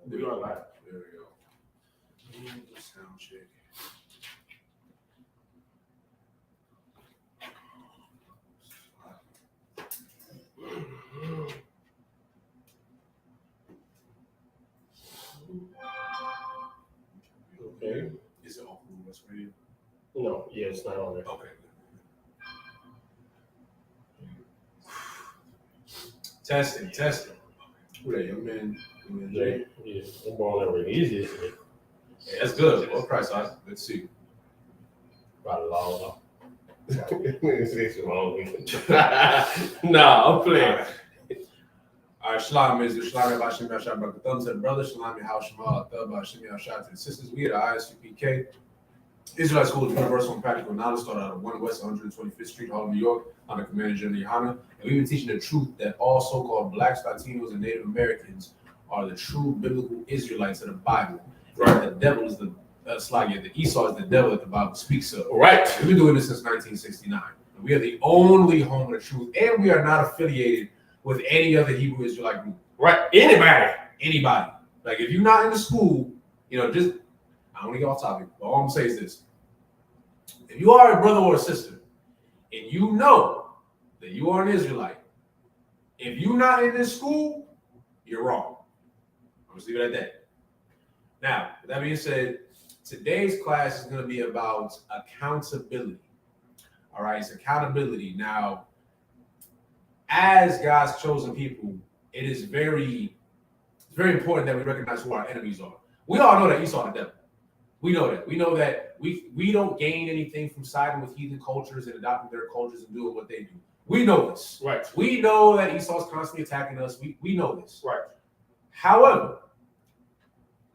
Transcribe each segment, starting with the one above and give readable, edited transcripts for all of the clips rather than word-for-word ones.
We are live. There we go. Sound check. Okay. Is it on West Radio? No, yeah, it's not on there. Okay. Testing. Who that young man? Jay? Yeah, I'm going over easy. Yeah, that's good. What price? Let's see. About a long. It's long. Nah, I'm playing. All right, Shalom is Shalom Bashim Yashab Brakathum to the brother, Shalom Yahal Shema Thub Bashim Yashab to the sisters. We at the ISUPK Israelite School of Universal and Practical Knowledge, started out of 1 West 125th Street, Harlem, New York, under Commander General Yohana. And we've been teaching the truth that all so-called blacks, Latinos, and Native Americans are the true biblical Israelites of the Bible. Right. The devil is the Esau is the devil that the Bible speaks of. Right. We've been doing this since 1969. And we are the only home of the truth, and we are not affiliated with any other Hebrew Israelite group. Right. Anybody. Like if you're not in the school, just I don't want to get off topic, but all I'm gonna say is this. If you are a brother or a sister, and you know that you are an Israelite, if you're not in this school, you're wrong. I'm just leave it at that. Now, with that being said, today's class is going to be about accountability. All right, it's accountability. Now, as God's chosen people, it is very important that we recognize who our enemies are. We all know that Esau the devil. We know that. We know that we don't gain anything from siding with heathen cultures and adopting their cultures and doing what they do. We know this. Right. We know that Esau's constantly attacking us. We know this. Right. However,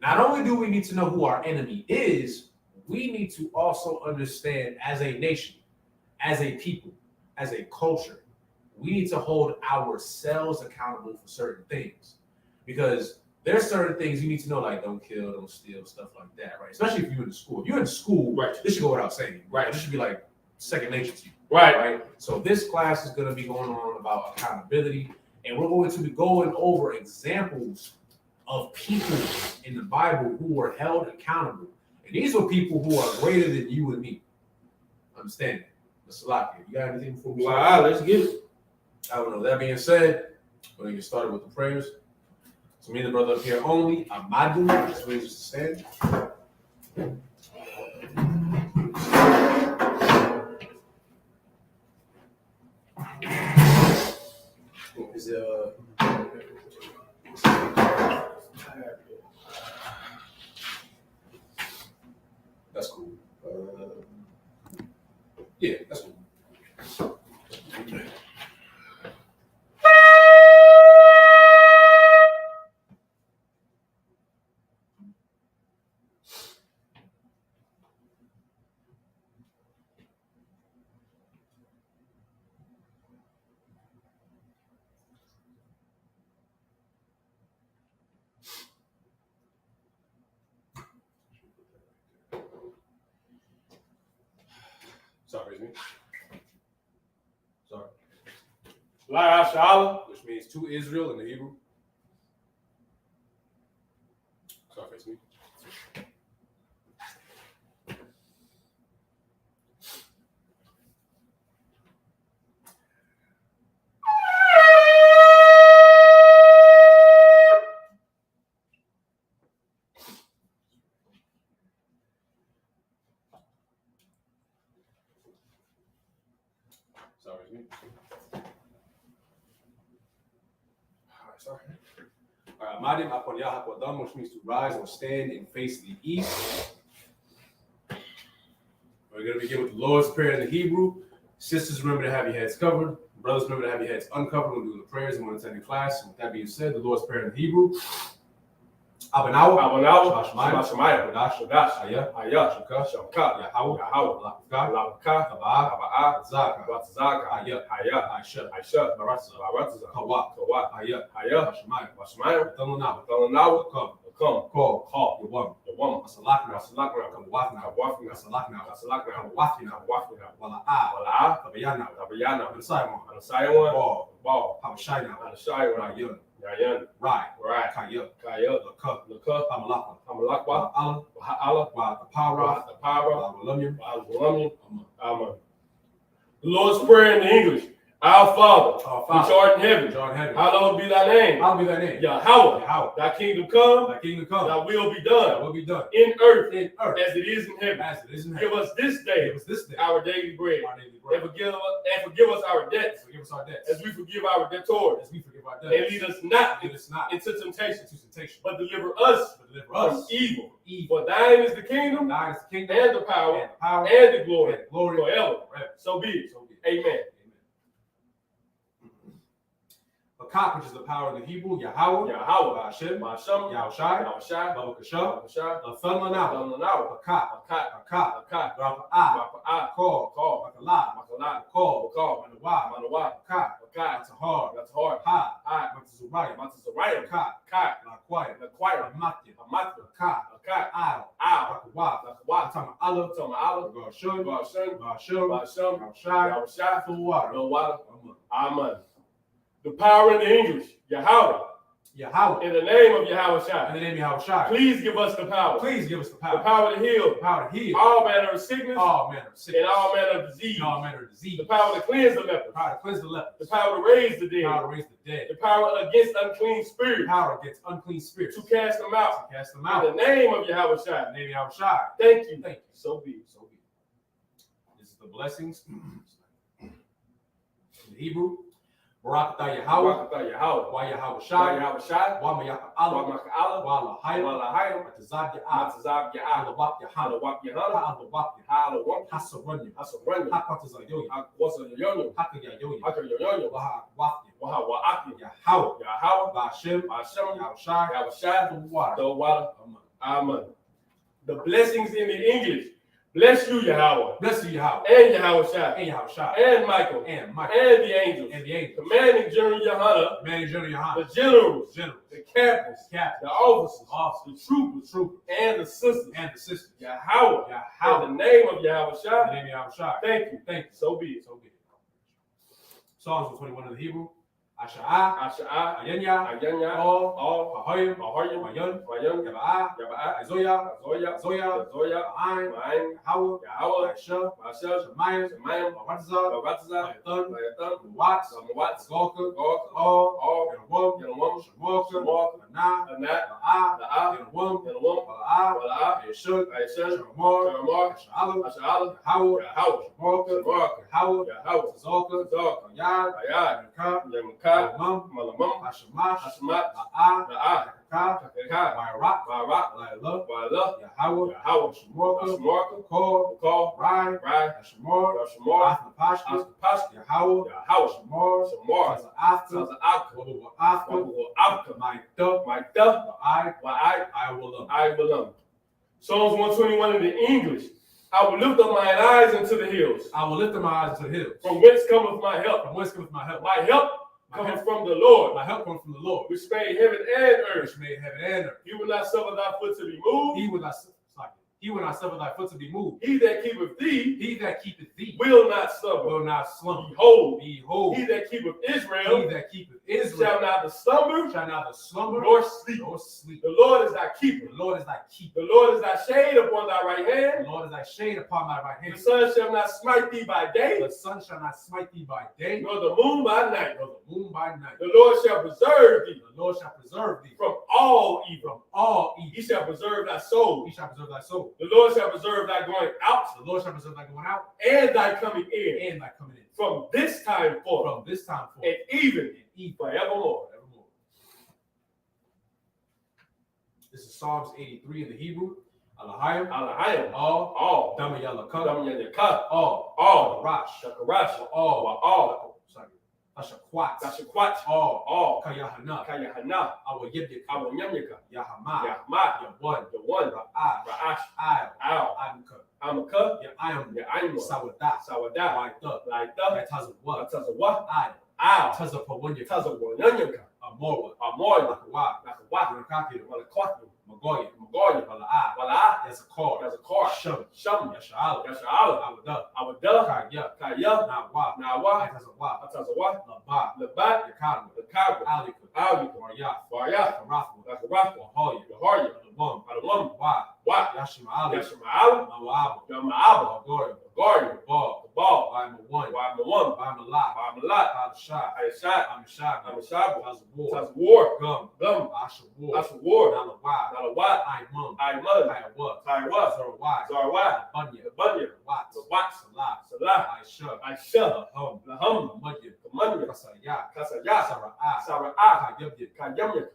not only do we need to know who our enemy is, we need to also understand as a nation, as a people, as a culture, we need to hold ourselves accountable for certain things. Because there's certain things you need to know, like don't kill, don't steal, stuff like that, right? Especially if you're in school. If you're in school, right, this should go without saying. Right. This should be like second nature to you. Right. So this class is going to be going on about accountability, and we're going to be going over examples of people in the Bible who were held accountable. And these are people who are greater than you and me. Understand? Mr. Lockett, you got anything before we start? Wow, let's get it. I don't know. That being said, we're going to get started with the prayers. So me and the brother up here only, Amadu, this way just to stand. Is it, that's cool. Yeah, that's cool. Sorry, me. Sorry. La Shala, Which means to Israel in the Hebrew. Sorry, it's me. Sorry, it's me. Sorry. All right, Madim Apon Yahakodam, which means to rise or stand and face the east. We're going to begin with the Lord's Prayer in the Hebrew. Sisters, remember to have your heads covered. Brothers, remember to have your heads uncovered. We'll do the prayers and we'll attend the class. And with that being said, the Lord's Prayer in the Hebrew. Abanawa, Shemaya, Shadash, Ayah, Shaka, Yahawah, Labka, Abaa, Zaka, Ayah, Aisha, Baratza, Kawa, Ayah, Shemaya, Talanawa, Come. Call. Call. Your woman. The woman. Asalakna. Asalakna. Kawafna. Kawafna. Asalakna. Asalakna. Kawafna. Kawafna. Wala Wala. Kabayana. Tabayana. Simon. Anasayawan. Ball. Ball. Hamashina. Anasayawan. Rayan. Yayan. Rai. Right. Kaya. Kaya. Laka. Laka. Hamalakwa. Hamalakwa. Allah. Allah. Wa Tapara. Tapara. Walamyam. Amen. Amen. The Lord's Prayer in English. Our Father, which art in heaven, hallowed be thy name. Hallowed be thy name. Yahweh, Yahweh. thy kingdom come, Thy kingdom come. thy will be Thy done will be done in earth as as it is in heaven. it is in heaven. Give us this day Give us this day our daily bread, our daily bread. and forgive us our debts, Forgive us our debts as we forgive our debtors. as we forgive our And debtors. lead us not Lead us not into temptation, into temptation, but deliver us but deliver from us evil. evil. For thine is the kingdom, Thine is the kingdom and the power, and the power and the glory, and the glory forever. forever. So be it. So be it. Amen. Bakak, which is the power of the Hebrew, Yahweh, Yahweh, Hashem, Masham, Yahushai, Yahushai, Babakashah, Yahushai, Lathanlanawa, Lamanawa, Bakak, Akat, Bakak, Akat, Rapa'ah, Rapa'ah, Call, Call, Bakalah, Makalat, Call, Call, Manawa, Manawa, Bakak, Akat, Atahar, that's hard. Ha, I, Matazuraya, Matazarayim, Bakak, Kat, Laquaya, Naquire, Amatya, Amatra, Bakak, Akat, Al, Ow, Bakawa, Nakawat, Atama Allah, Tama Allah, Gashun, Garshun, Bashum, Basham, Yahushai, Yahushai, Fuwara, No water, Amen. Amen. The power in the English, Yahweh, Yahweh, in the name of Yahweh in Shai. the name of Yahushai, Please give us the power. please give us the The power, power to heal the power to heal all manner of sickness all manner of sickness, and all manner of disease. and all manner of disease, The power to cleanse the the leper. power to cleanse the lepers, The power to raise the the power dead. to raise the dead, The power against unclean the spirits. power against unclean spirits, To cast them out. to cast them In out. the name of Yahweh In Shai. the name of Yahushai, Thank you. thank you. So be it. So be it. This is the blessings. In Hebrew, Barakatah Yahweh, Barakatah Yahweh. Wa Yahweh Wa Shai, Yahweh Shai. Wa Mayaka Wa Allah, Maka Allah. Wa Lahayim, Wa Lahayim. Atazab Ya'ah, Matazab Ya'ah. Alawak Yahana, Halawak Yahana. Ha'alawak Yahana, Halawak. Hasaranya, Hasaranya. Ha'kwatazayoya, Hakwasa Yoyo. Haka Yayoya, Haka Yoyo. Waha'akwafya, Waha Wa'aki. Yahweh, Yahweh. Ba'ashem, Hashem. Yahushai, Yahweh Shai. the water. The water. Amen. Amen. The blessings in the English. Bless you, Yahweh. Bless you, Yahweh, And Yahweh Shai. and Yahushai, And Michael. and Michael, And the angels. and the angels, Commanding General Yohana. Manager The Yohana, generals. generals, The captains. captains, The officers. officers, The troopers. troopers, And the sisters. and the sisters. Yahweh. Yahweh, In the name of Yahweh in the Shai. name of Yahushai. Thank you. Thank you. So be it. So be it. Psalms 21 in the Hebrew. Asha'ah, Asha'ah. Ayanya, Ayanya. All, All. Ahoyim, Mahoyim. Mayon, Mayon. Yaba'ah, Yaba'ah. Zoya, Zoya. Zoya, Zoya. Ma'ayin, Ma'ayin. Yahweh, Yahweh. Aisha, Mashal. Shemayim, Shemayim. Mawatzah, Baratza. Mayathan, Mayatan. Watts, Watts. Zalka, Gog. All, All. Yerawam, Yelawam. Shemorka, Shemorka. Anah, Anat. La'ah, La'ah. Yerawam, Yelawam. Wala'ah, Wala'ah. Yeshud, Aishan. Shemor, Shamar. Asha'alah, Asha'ala. Yahweh, Yahweh. Shemorka, Shemorka. Yahweh, Yahweh. Zalka, Zog. Yad, Ayad. Yamka, Yamka. Malamam, Malamam. Hashemash, Hashmat. La'ah, La'ah. Yakakah, Kakakah. Myrak, Barak. La'illah, Wa'ala. Yahweh, Yahweh. Shemorka, Ashmarka. Kol, Call. Rai, Right. Hashemor, Rashmar. Athnapashka, Askapashka. Yahweh, Yahweh. Shemor, Shamar. After, Sons of Abka. After, Wabu Abka. my duck, My duck. I I will love. belong. Psalms 121 in the English. I will lift up mine eyes into the hills. I will lift up my eyes to the hills. From whence cometh my help? From whence cometh my help? My help My cometh help, from the Lord, my help comes from the Lord, which made heaven and earth. which made heaven and earth. He will not suffer thy foot to be moved. He will not suffer thy foot to be moved. He that keepeth thee He that keepeth thee will not slumber. will not slumber. Behold, Behold, he that keepeth he Israel that keepeth shall Israel neither slumber shall neither slumber nor sleep. nor sleep. The Lord is thy keeper. The Lord is thy keeper. The Lord is thy shade upon thy right The hand. Lord is thy shade upon thy right The hand. sun shall not smite thee by day, The sun shall not smite thee by day, nor the moon by night. nor the moon by night. The Lord shall preserve thee The Lord shall preserve thee from all evil. from all He evil. shall preserve thy soul. He shall preserve thy soul. The Lord shall preserve thy going out The Lord shall preserve thy going out and thy coming in and thy coming in. from this time forth From this time forth and even and even forevermore. forevermore. This is Psalms 83 in the Hebrew. Alahayim. Alahayim. All. All. Damayalakah. Damayalakah. All. All. Rash. Shakarash. All. All. Sorry. Ashakwat. Dashakwat. All. All. Kayahana. Kayahana. Awayebyaka. Awanyamyaka. Yahama. Yahma. Yawan. The one. Ra'ash. Ra'ash. Al. Al. Amka. Amaka. Ya'ayam. Ya'ayma. Sawada. Sawada. Waita. Laita. Yatazawa. Tazawa. Al. Al. Tazapawanyaka. Tazawanyamyaka. Amorwa. Amor. Lakawa. Nakawa. Rakakir. Malakwatu. Magoya. Magoya. Wala'a. Wala'a. Yazakar. Yazakar. Shum. Shum. Yasha'ala. Yasha'ala. Awada. Awada. Kaya. Kaya. Nawa. Nawa. Atazawa. Atazawa. Labat. Labat. Yakadwa. Lakabra. Alika. Alika. Waryath. Waryath. Karathwa. Lakarathwa. Wahoya. Yaharya. Adawam. Adawam. Wa. Wa. Yashima'ala. Yashma'ala. Mawa'aba. Yama'aba. Wagoya. Guardian. Ball. Ball. Waimawan. Waimawan. Waimalat. Waimalat. Adashah. Ayashad. Amishad. Amishad. Tazawar. Tazawar. Gum. Gum. Ashawar. Asawar. Nalawai. Nalawat. Aimum. Aiman. Kaiwa. Taiwa. Sarawai. Zarwat. Bunya. Bunya. Wat. Wat. Salah. Salah. Aisha. Aisha. Lahum. Lahum. Mudya. Kamanya. Kasaya. Kasaya. Sara'ah. Sara'ah. Kayabya. Kayamya.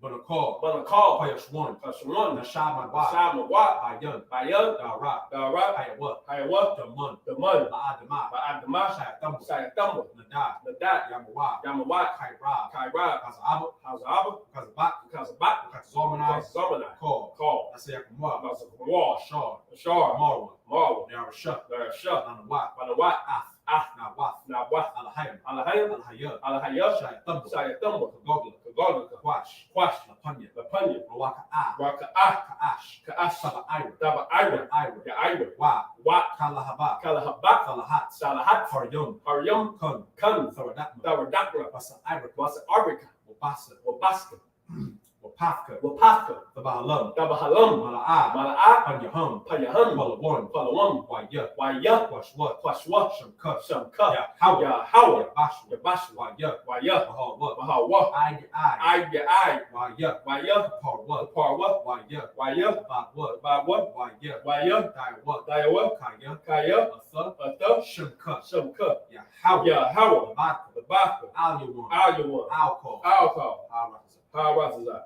Banakal. Banakal. Payashwan. Kashwan. Nashamawat. Shamawat. Bayan. Bayan. Darat. Darat. Hayawat. Hayawat. Daman. Daman. La'adama. Ba'adama. Shayatamba. Sayatamba. Nadat. Nadat. Yamawat. Yamawat. Kairab. Kairab. Kaza'aba. Hazaba. Kazabat. Kazabat. Kazamanai. Zamanai. Call. Call. Nasayakamwa. Nasakamwa. Ashar. Ashar. Marwa. Marwa. Yarashah. Narashah. Nanawat. Manawat. Af. Nawath. Nawat. Alahayam. Alahayam. Alahayat. Alahayat. Shayatamba. Sayatamba. Kagogla. Kagogla. Kwash. Kwash. Lapanya. Lapanya. Rawaka'a. Raka'ah. Ka'ash. Ka'ash. Saba'ira. Daba Ira. Ira. Ya'ira. Wa. Wat. Kalahaba. Kalahabat. Salahat. Salahat. Haryum. Haryam. Kun. Kun. Tharadakma. Daradakra. Wasa'ira. Wasa Arika. Wabasa. Wabaska. Wapafka. Wapaka. Tabahalam. Dabahalam. Mala'a. Mala'ah. Panyahum. Payaham. Palawan. Palawam. Waya. Waya. Washwat. Kwashwa. Shamka. Shamka. Hawa. Yahawa. Bashwa. Yabashwa. Waya. Waya. Wahawa. Wahawa. Eye to eye. Eye. Waya. Waya. Parwa. Parwa. Waya. Waya. Badwa. Bawa. Waya. Waya. Daiwa. Dayawa. Kaya. Kaya. Atha. Atha. Shamka. Shamka. Yahawa. Yahawa. Baka. Labaka. Alyawan. Ayawan. Alcohol. Alcohol. Harazah. Harazah.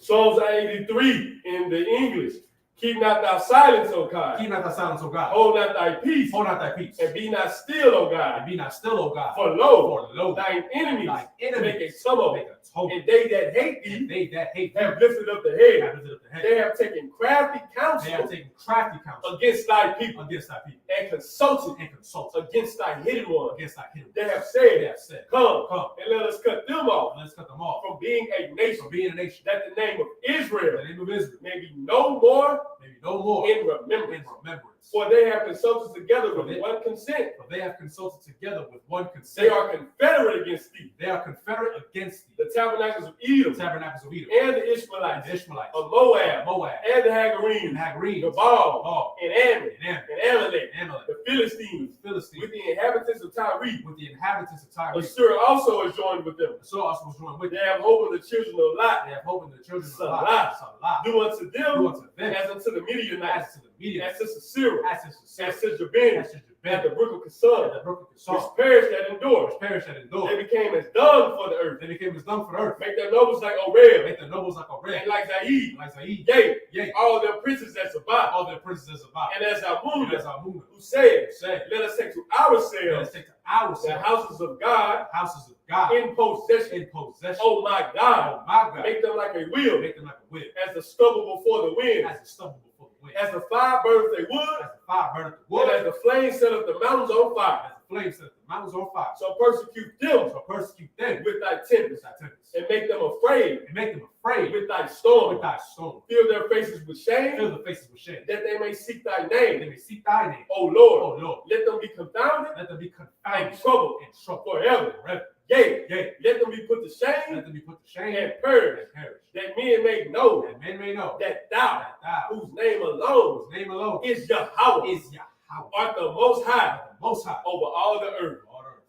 Psalms 83 in the English. Keep not thy silence, O God. Keep not thy silence, O God. Hold not thy peace. Hold not thy peace. And be not still, O God. And be not still, O God. For lo, For lo, thine enemies thine make a enemies tumult. make a tumult. And they that hate And thee they that hate have thee lifted up the head. have lifted up the They head. have taken crafty They counsel have taken crafty counsel against thy people against thy people and consulted and consulted against thy hidden one. against thy hidden. They have They said, have said, Come come, and let us cut them off let's cut them off from being a nation, from being a nation. that the name of In Israel the name of Israel, may be no more maybe no more in in remembrance. remembrance. For they have consulted together with one consent. For they have consulted together with one They consent. are confederate against thee, They are confederate against thee. the tabernacles of The Edom, tabernacles of Edom, and the and Ishmaelites, the Ishmaelites, of Moab, Moab, and the and Hagarenes, Hagarenes, the Baal, Baal, and Ammon, and Ammon, and Amalek, and Amalek, the Philistines, the Philistines, with the inhabitants of Tyre. with the inhabitants of Tyre. Assur also is joined with them. So also was joined with They them. have hope in the children of Lot. They have hope in the children of Salah. Lot. Salah. Do unto Do them unto them as unto the Midianites, as to the media, as to Sisera, as to as Sarah, to Jabin, as to at the Jabin, brook of and Kison, the brook of which Kison, perished that endure. which perished and They endured. became as dung for the earth. They became as dung for the earth. Make their nobles like Orel, Make the nobles like a and red, like Zaid, like Zaid, yea, yea, all their princes that survived, all their princes about. and as And Amun, as our movement who said, said, Let us take to let ourselves us take to ourselves the houses of God houses of God in possession. in possession. Oh my God, Oh my God, make them like a wheel, make them like a whip, as the stubble before the wind, as a stubble before the wind, as the fire burns their wood, as the fire burneth the and wood, as the flames set up the mountains on fire. as the flames set the mountains on fire. So persecute them So persecute them with thy with tempest, thy tempest, and make them afraid and make them afraid with thy storm. with thy storm. Fill their faces with shame, Fill the faces with shame, that they may seek thy that they name. may seek thy name. O Lord, Oh Lord, let them be confounded let them be and confounded troubled and troubled forever. forever. Yea, Yea, let them be put to shame let them be put to shame and perish, and perish. that men may know That men may know that thou, that thou, whose name alone whose name alone is Yahweh, is Yahweh, art the most high the Most High over all the earth. of all the earth.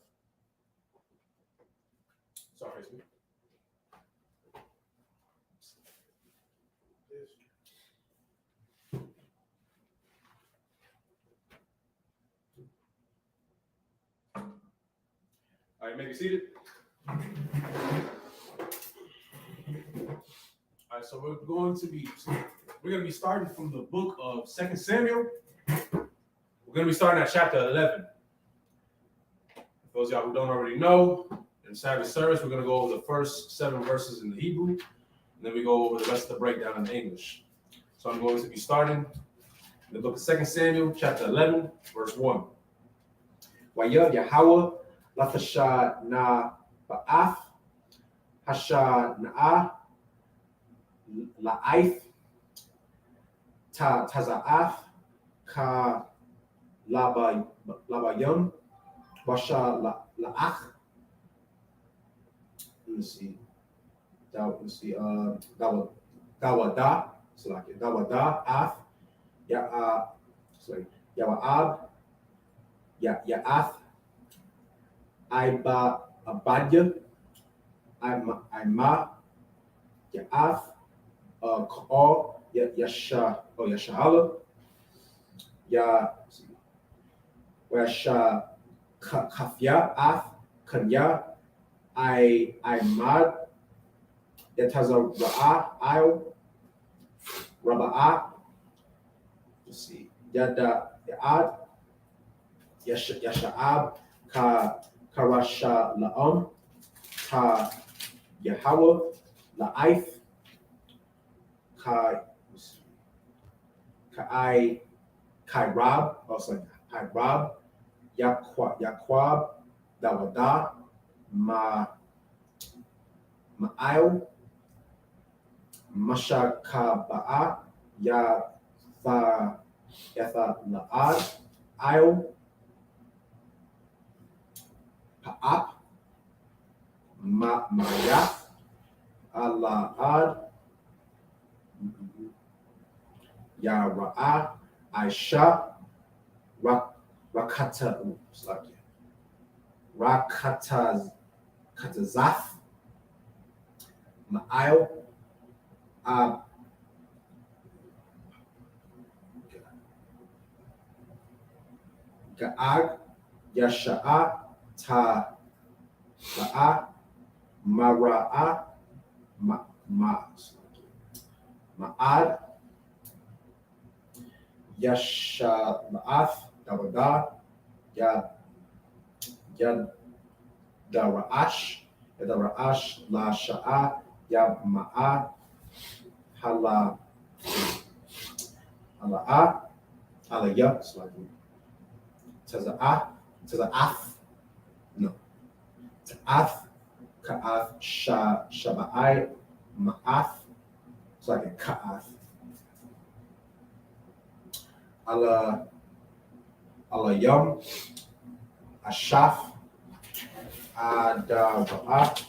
Sorry, excuse me. All right, maybe seated. All right, so we're going to be starting from the book of 2 Samuel. We're going to be starting at chapter 11. For those of y'all who don't already know, in Sabbath service, we're going to go over the first 7 verses in the Hebrew, and then we go over the rest of the breakdown in the English. So I'm going to be starting in the book of 2 Samuel, chapter 11, verse 1. Waya Yahweh Lafashad na ba'af hashad na'ah La'if, Taza'af, Ka Labayum, Washa La'ach. Let me see. Let's see. Dawada. So like Dawada, Af, Ya sorry, Yawa'ab, Ya'ath, Abadya, Ima, Ya'af, Ka'al, Yashala, Washa Kafya, Af, Kanya, Imad, Yataza Ra'a, Raba'a, let's see, Yada, Ya'ad, Yasha'ab, Karasha La'am, Ka Yahweh, La'if, Kairab, also Kairab, Yaquab, Dawada, Ma'il, Mashakaba'a, Yatha La'ad, Il, Pa'ap, Mayath, Ala'ad, Yara'a, Aisha, Rakatazaf, Ma'il, Ga'ag, Yasha'a, La'a, Mara'a, Ma'ad, Yashala'ath, Dawada, Yadara'ash, La Sha'a, Yama'a, Hala'a, Alaya, Taza'ath, no, Ta'ath, Ka'ath, Shaba'ai, Ma'ath, it's like a Ka'ath. Alayam, Ashaf, Adawa'ah,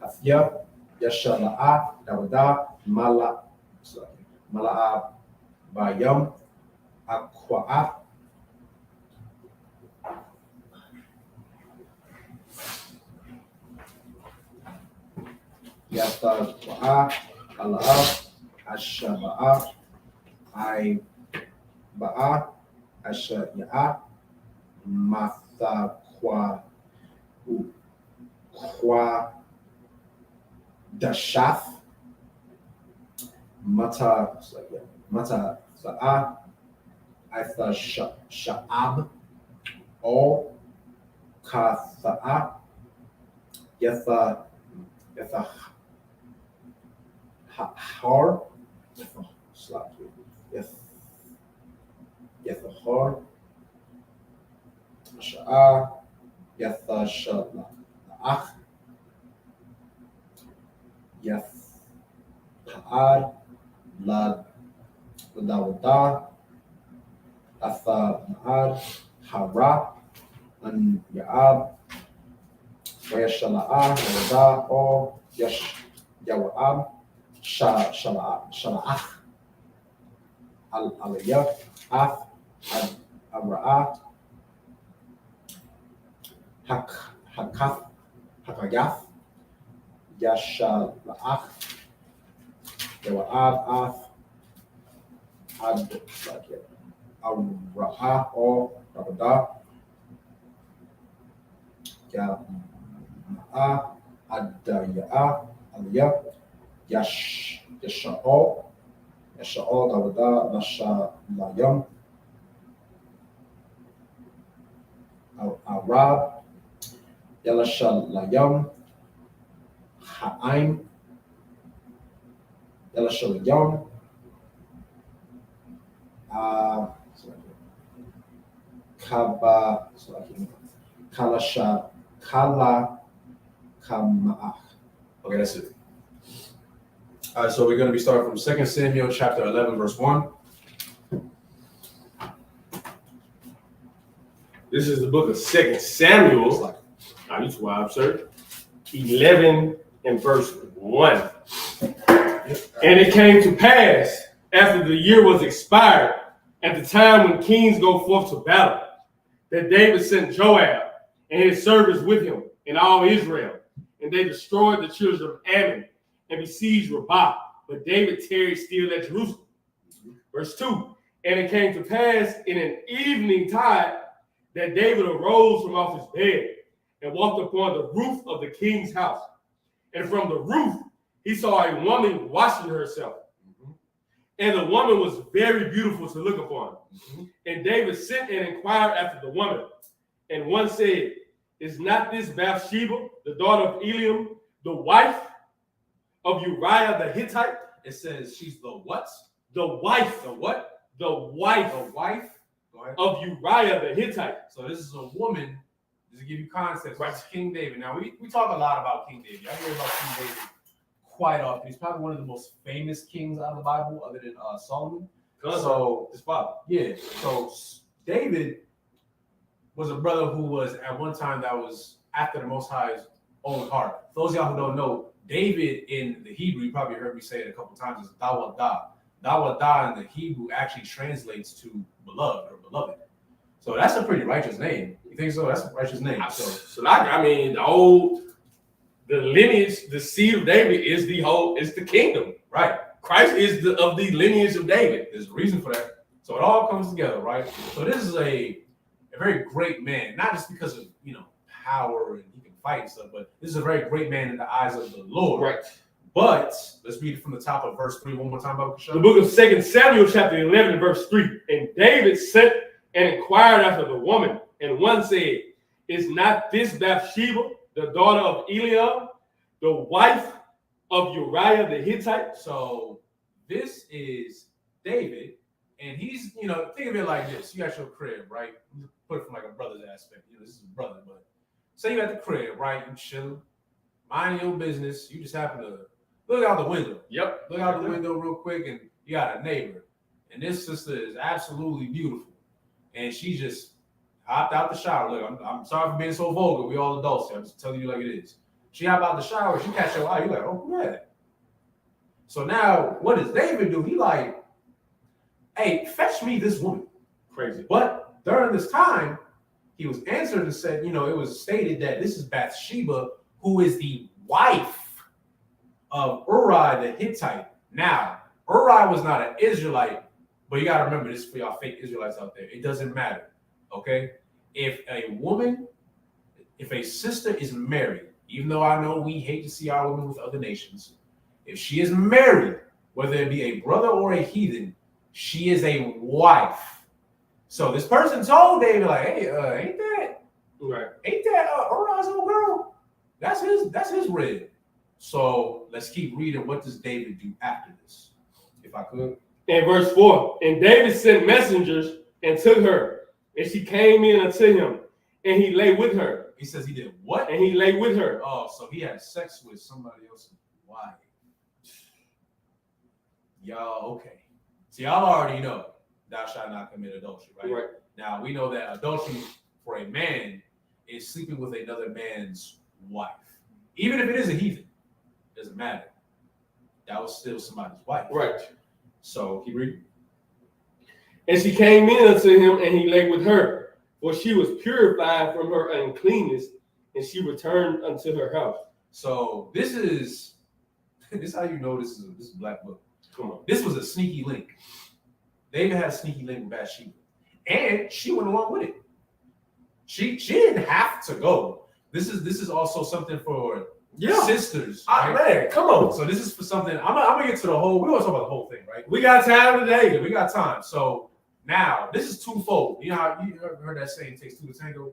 Afya, Yashala'a, Dawada, Mala'a, Bayam, Aqua'ah, Yatawa'ah, Ala'ah, Ashaba'ah, Ba'a, Ashaya'a, Matha Kwa Dashath, Mata Sa'a, Itha Sha'ab, All Katha'a, Yatha Har, Yathahar, Sha'a, Yathashala'ach, Yatha'ad, Ladawada, Athama'ad, Hara, and Ya'ab, Wayashala'ah, Wada, or Yawa'ab, Shala'ach, Aliyah, Af, Abra'ah, Hakayath, Yashala'ach, Yawa'ab, Af, Abra'ah, or Rabada, Yama'ah, Adaya'ah, Aliyah, Yasha'ol, Dawada, Lashalayam, Arab, Yalashalayam, Ha'aim, Yalashalayam, Kala Kama'ach. Okay, that's it. All right, so we're going to be starting from 2 Samuel chapter 11, verse 1. This is the book of 2 Samuel. Now, you wild, sir. 11 and verse 1. And it came to pass, after the year was expired, at the time when kings go forth to battle, that David sent Joab and his servants with him and all Israel, and they destroyed the children of Ammon and besieged Rabbah. But David tarried still at Jerusalem. Verse 2. And it came to pass in an evening tide that David arose from off his bed and walked upon the roof of the king's house. And from the roof he saw a woman washing herself. And the woman was very beautiful to look upon. And David sent and inquired after the woman. And one said, is not this Bathsheba, the daughter of Eliam, the wife of Uriah the Hittite? It says she's the what? The wife. The what? The wife. The wife of Uriah the Hittite. So this is a woman, just to give you context, right? King David. Now, we talk a lot about King David. I hear about King David quite often. He's probably one of the most famous kings out of the Bible, other than Solomon. So his father. Yeah. So David was a brother who was at one time that was after the Most High's own heart. For those of y'all who don't know, David in the Hebrew, you probably heard me say it a couple times, is Dawadah. Dawadah in the Hebrew actually translates to beloved or beloved. So that's a pretty righteous name. You think so? That's a righteous name. The lineage, the seed of David is the kingdom. Right. Christ is of the lineage of David. There's a reason for that. So it all comes together, right? So this is a very great man, not just because of power and he can fight and stuff, but this is a very great man in the eyes of the Lord. Right. But let's read it from the top of verse 3 one more time. The book of 2 Samuel chapter 11 verse 3. And David sent and inquired after the woman, and one said, is not this Bathsheba, the daughter of Eliam, the wife of Uriah the Hittite? So this is David, and he's, think of it like this. You got your crib, right? Put it from like a brother's aspect. This is a brother, but say you at the crib, right? You chilling, minding your business. You just happen to look out the window. Yep. Look out the window real quick, and you got a neighbor. And this sister is absolutely beautiful. And she just hopped out the shower. Look, I'm sorry for being so vulgar. We all adults here. I'm just telling you like it is. She hopped out the shower. She catch your eye. You're like, oh, yeah. So now, what does David do? He like, hey, fetch me this woman. Crazy. But during this time, he was answered and said, it was stated that this is Bathsheba, who is the wife of Uriah the Hittite. Now, Uriah was not an Israelite, but you got to remember this for y'all fake Israelites out there. It doesn't matter, okay? If a sister is married, even though I know we hate to see our women with other nations, if she is married, whether it be a brother or a heathen, she is a wife. So this person told David, like, hey, ain't that Uriah's old girl? That's his rib. So let's keep reading. What does David do after this? If I could. In verse 4, and David sent messengers and took her, and she came in unto him, and he lay with her. He says he did what? And he lay with her. Oh, so he had sex with somebody else's wife. Y'all, okay. See, y'all already know thou shalt not commit adultery, right? Right. Now, we know that adultery for a man is sleeping with another man's wife. Even if it is a heathen, it doesn't matter. That was still somebody's wife. Right. So, keep reading. And she came in unto him, and he lay with her, for she was purified from her uncleanness, and she returned unto her house. So, this is how you know this is a black book. Come on. This was a sneaky link. David had a sneaky link with Bathsheba. And she went along with it. She didn't have to go. This is also something for sisters. Right? Man, come on. So this is for something. I'm gonna get to the whole. We want to talk about the whole thing, right? We got time today. Yeah, we got time. So now this is twofold. You know how you heard that saying, "It takes two to tango."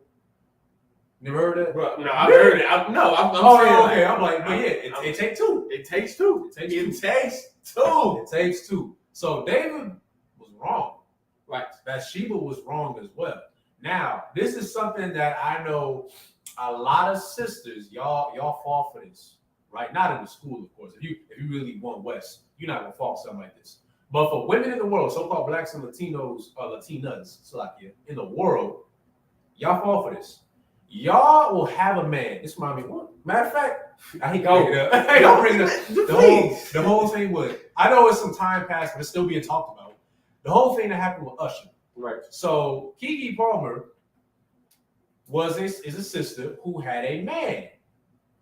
Never heard that? Bro, no, I heard it. I'm saying, okay. I'm like, but yeah, it takes two. It takes two. It takes two. So David was wrong. Right. Bathsheba was wrong as well. Now, this is something that I know a lot of sisters, y'all fall for this, right? Not in the school, of course. If you really want West, you're not gonna fall for something like this. But for women in the world, so-called blacks and Latinos or Latinas, Slovakia, in the world, y'all fall for this. Y'all will have a man. This reminds me one. Matter of fact, I hate going it up. Hey, don't bring it up. The whole thing was, I know it's some time passed, but it's still being talked about. The whole thing that happened with Usher. Right. So Keke Palmer is a sister who had a man,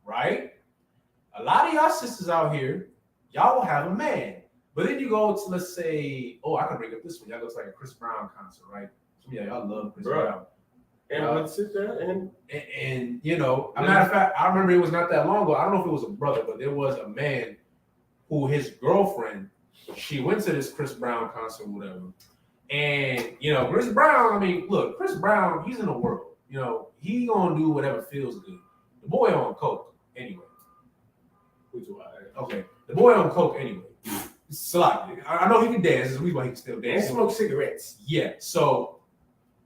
right? A lot of y'all sisters out here, y'all will have a man. But then you go to, let's say, I can bring up this one. Y'all looks like a Chris Brown concert, right? Yeah, y'all love Chris Brown. And we'll sit there and you know, a matter of fact, I remember it was not that long ago. I don't know if it was a brother, but there was a man who his girlfriend, she went to this Chris Brown concert, whatever. And, you know, Chris Brown, I mean, look, Chris Brown, he's in the world. You know, he gonna do whatever feels good. The boy on coke, anyway. Okay, the boy on coke, anyway. Sloppy. I know he can dance. There's a reason why he can still dance. smoke cigarettes. Yeah. So,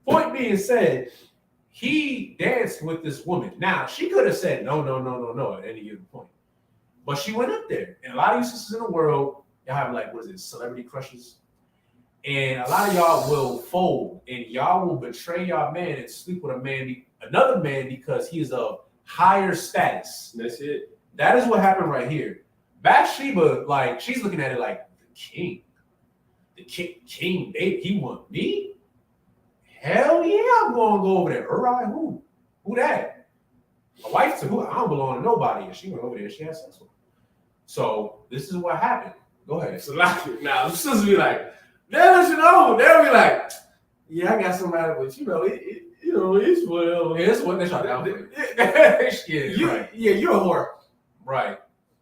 point being said, he danced with this woman. Now, she could have said no at any given point. But she went up there. And a lot of you sisters in the world, y'all have like, what is it, celebrity crushes? And a lot of y'all will fold and y'all will betray y'all man and sleep with another man because he is of higher status. That's it. That is what happened right here. Bathsheba, like, she's looking at it like the king, baby, he want me? Hell yeah, I'm gonna go over there. Uriah, who that? A wife to who? I don't belong to nobody. And she went over there, she had sex with him. So this is what happened. Go ahead. So like, now the sisters be like, they'll be like, yeah, I got somebody, but you know, it's whatever. It's what they try to outfit. Right. Yeah, you're a whore. Right.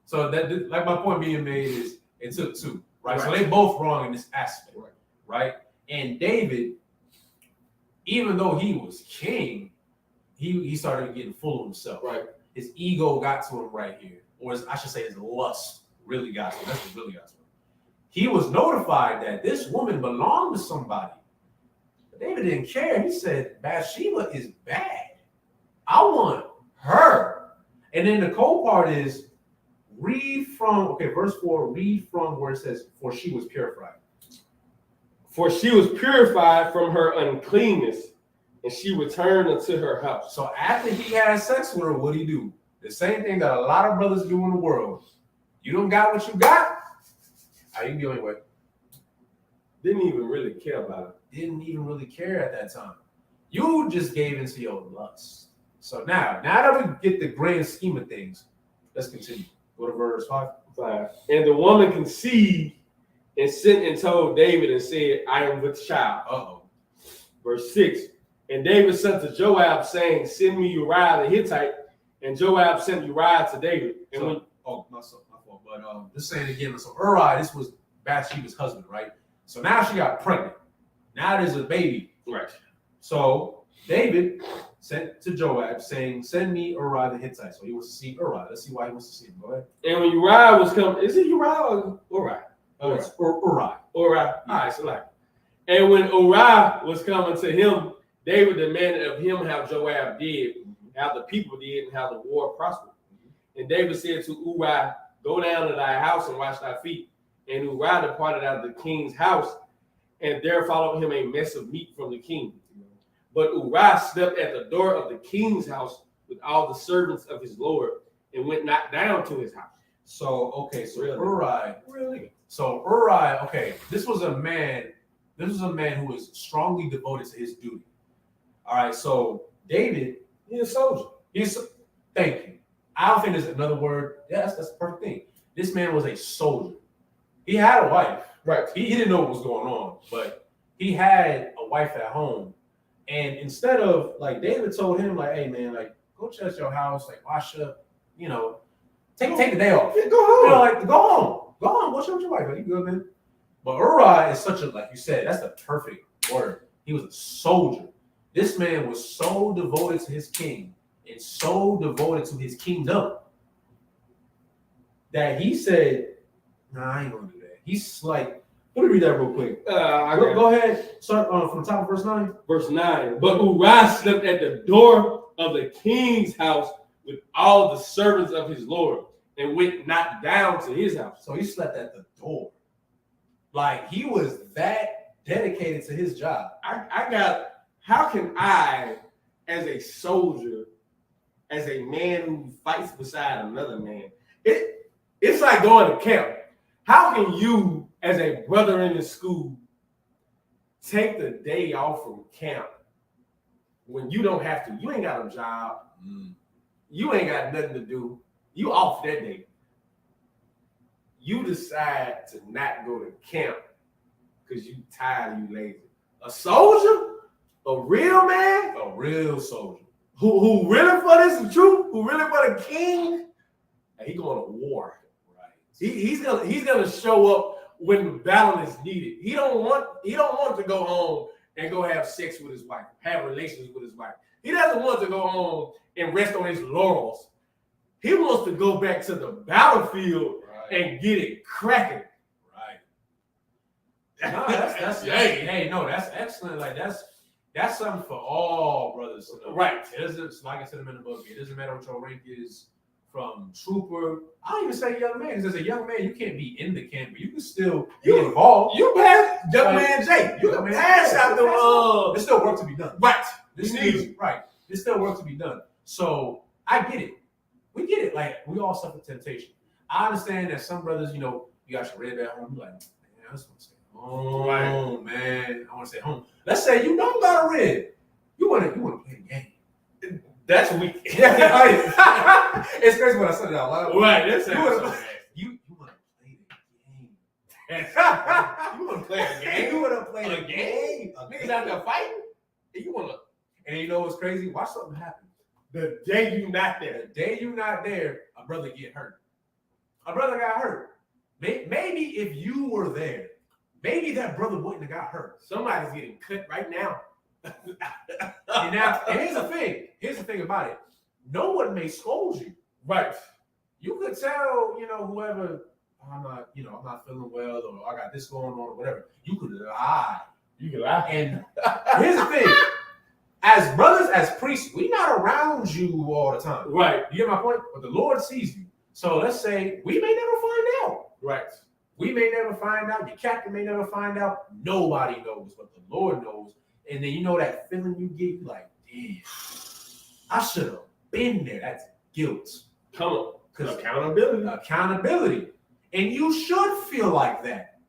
So that, like, my point being made is it took two, right? So they both wrong in this aspect, right? And David, even though he was king, he started getting full of himself. Right. His ego got to him right here, or I should say his lust really got to him. That's what really got to him. He was notified that this woman belonged to somebody. But David didn't care. He said, Bathsheba is bad. I want her. And then the cold part is, verse 4, read from where it says, for she was purified. For she was purified from her uncleanness, and she returned unto her house. So after he had sex with her, what did he do? The same thing that a lot of brothers do in the world. You don't got what you got, how you doing with? Didn't even really care about it. Didn't even really care at that time. You just gave into your lust. So now that we get the grand scheme of things, let's continue. Go to verse 5. And the woman conceived and sent and told David and said, I am with child. Verse 6. And David sent to Joab, saying, send me Uriah the Hittite. And Joab sent Uriah to David. And my fault. But just saying again, so Uriah, this was Bathsheba's husband, right? So now she got pregnant. Now there's a baby. Right. So David sent to Joab, saying, send me Uriah the Hittite. So he wants to see Uriah. Let's see why he wants to see him. Go ahead. And when Uriah was coming, is it Uriah or Uriah? It's Uriah. Uriah. All right, so like. And when Uriah was coming to him, David demanded of him how Joab did, how the people did, and how the war prospered. And David said to Uriah, go down to thy house and wash thy feet. And Uriah departed out of the king's house, and there followed him a mess of meat from the king. But Uriah slept at the door of the king's house with all the servants of his lord, and went not down to his house. So really? Uriah. Really? So Uriah, this was a man who was strongly devoted to his duty. All right, so David, he's a soldier. Thank you. I don't think there's another word. Yeah, that's the perfect thing. This man was a soldier. He had a wife. Right. He didn't know what was going on, but he had a wife at home. And instead of, like, David told him, like, hey man, like, go check your house, like, wash up, you know, take the day off. Yeah, go home. You know, like, go home, go check with your wife. Like, you good, man? But Uriah is such a, like you said, that's the perfect word. He was a soldier. This man was so devoted to his king and so devoted to his kingdom that he said, nah, I ain't gonna do that. He's like, let me read that real quick. Go ahead. Start from the top of verse 9. Verse 9. But Uriah slept at the door of the king's house with all the servants of his lord, and went not down to his house. So he slept at the door. Like, he was that dedicated to his job. How can I, as a soldier, as a man who fights beside another man, it's like going to camp. How can you, as a brother in the school, take the day off from camp when you don't have to? You ain't got a job. You ain't got nothing to do. You off that day. You decide to not go to camp because you tired, you lazy. A soldier? A real man? A real soldier. Who really for this truth? Who really for the king? And he going to war. Right. He's gonna show up when the battle is needed. He don't want to go home and go have sex with his wife, have relations with his wife. He doesn't want to go home and rest on his laurels. He wants to go back to the battlefield and get it cracking. Right. No, that's that's excellent. Like that's something for all brothers to know. Right. It doesn't, like I said in the book, it doesn't matter what your rank is, from trooper. I don't even say young man, because as a young man, you can't be in the camp, but you can still be involved. You pass young man Jay. You can pass out the There's still work to be done. Right. There's still work to be done. So I get it. We get it. Like, we all suffer temptation. I understand that some brothers, you know, you got your red at home. You're like, man, I just want to stay home. Right. Man, I want to stay home. Let's say you don't got a red. You want to play the game. That's weak. It's crazy when I said it out loud. Right. That's you want to play the game. You want to play a game? You want to play a game? Niggas out there fighting? And you want to. And you know what's crazy? Watch something happen. The day you not there. The day you not there, a brother get hurt. A brother got hurt. Maybe if you were there, maybe that brother wouldn't have got hurt. Somebody's getting cut right now. and here's the thing. Here's the thing about it. No one may scold you. Right. You could tell, whoever, I'm not feeling well, or I got this going on, or whatever. You could lie. You can lie. And here's the thing. As brothers, as priests, we're not around you all the time. Right. You get my point? But the Lord sees you. So let's say we may never find out. Right. We may never find out. Your captain may never find out. Nobody knows, but the Lord knows. And then that feeling you get, you like, damn, I should have been there. That's guilt. Come on. Because Accountability. And you should feel like that.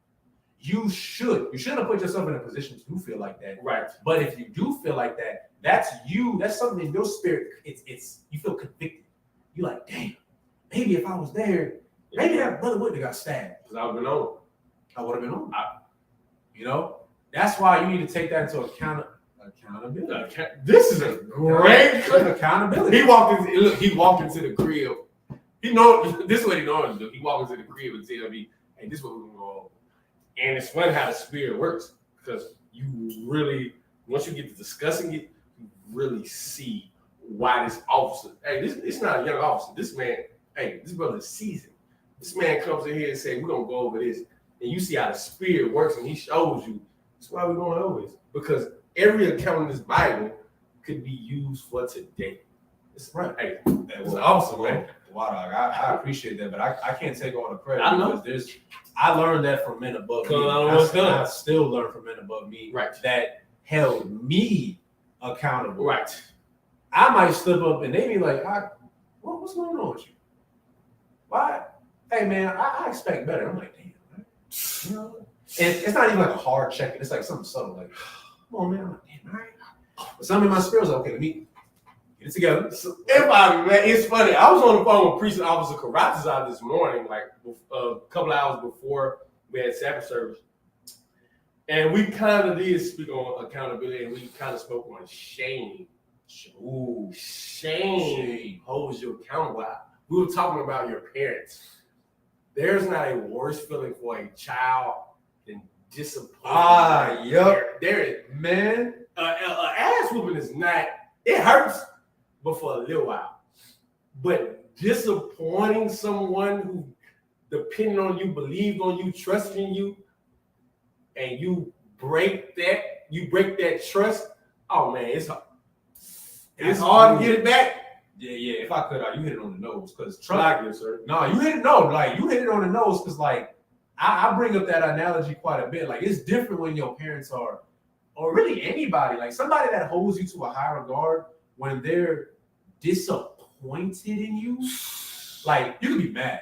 You should. You shouldn't have put yourself in a position to feel like that. Right. But if you do feel like that, that's you. That's something in your spirit. It's you feel convicted. You're like, damn, maybe if I was there, maybe that brother wouldn't have got stabbed. Because I would have been on. I would have been on. That's why you need to take that into accountability. This is a great accountability. He walked into the crib. He know this is what he normally do. He walked into the crib and tell me, hey, this is what we're gonna go on. And it's funny how the spirit works, because you really, once you get to discussing it, you really see why this officer, hey, it's not a young officer. This man, hey, this brother is seasoned. This man comes in here and say, we're gonna go over this. And you see how the spirit works, and he shows you that's why we're going over this. Because every account in this Bible could be used for today. It's right. Hey, that was awesome, man. Wow, I appreciate that, but I can't take all the credit. I know. I learned that from men above me. I still learn from men above me. Right. That held me accountable. Right. I might slip up and they be like, what's going on with you? Why? Hey man, I expect better. I'm like, damn, right? And it's not even like a hard check. It's like something subtle, like, come on, man. I'm like, damn, all right. But something in my spirit was like, okay, let me get it together. So, it's funny. I was on the phone with Precinct Officer Karatazar this morning, like a couple of hours before we had Sabbath service. And we kind of did speak on accountability, and we kind of spoke on shame. Ooh, shame holds you accountable. We were talking about your parents. There's not a worse feeling for a child than disappointment. Yep. There is. Man. Ass whooping is not, it hurts, but for a little while. But disappointing someone who depended on you, believed on you, trusted in you, and you break that trust, oh man, it's hard to get it back. Yeah. If I could, you hit it on the nose because Like it, sir. No, you hit it. No, like you hit it on the nose because like I bring up that analogy quite a bit. Like it's different when your parents are, or really anybody, like somebody that holds you to a high regard when they're disappointed in you. Like you can be mad,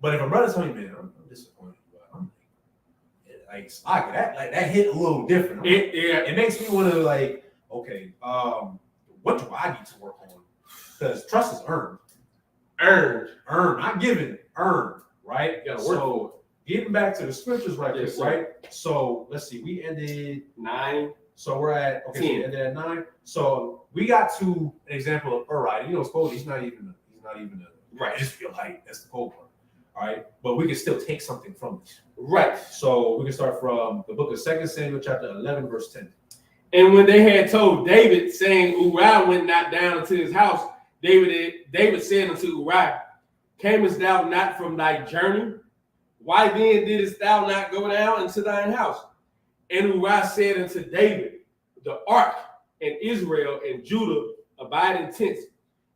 but if a brother tells me, man, I'm disappointed, I'm like that hit a little different. It makes me want to like, okay, what do I need to work on? Because trust is earned, not given, earned, right? So getting back to the scriptures right quick, right? So let's see, we ended 9. So we're at 10. We ended at 9. So we got to an example of Uri. You know, suppose he's not even a right Israelite. That's the cold part. All right, but we can still take something from this. Right. So we can start from the book of 2 Samuel, chapter 11, verse 10. And when they had told David, saying, Uriah went not down into his house, David said unto Uriah, camest thou not from thy journey? Why then didst thou not go down into thine house? And Uriah said unto David, the ark and Israel and Judah abide in tents,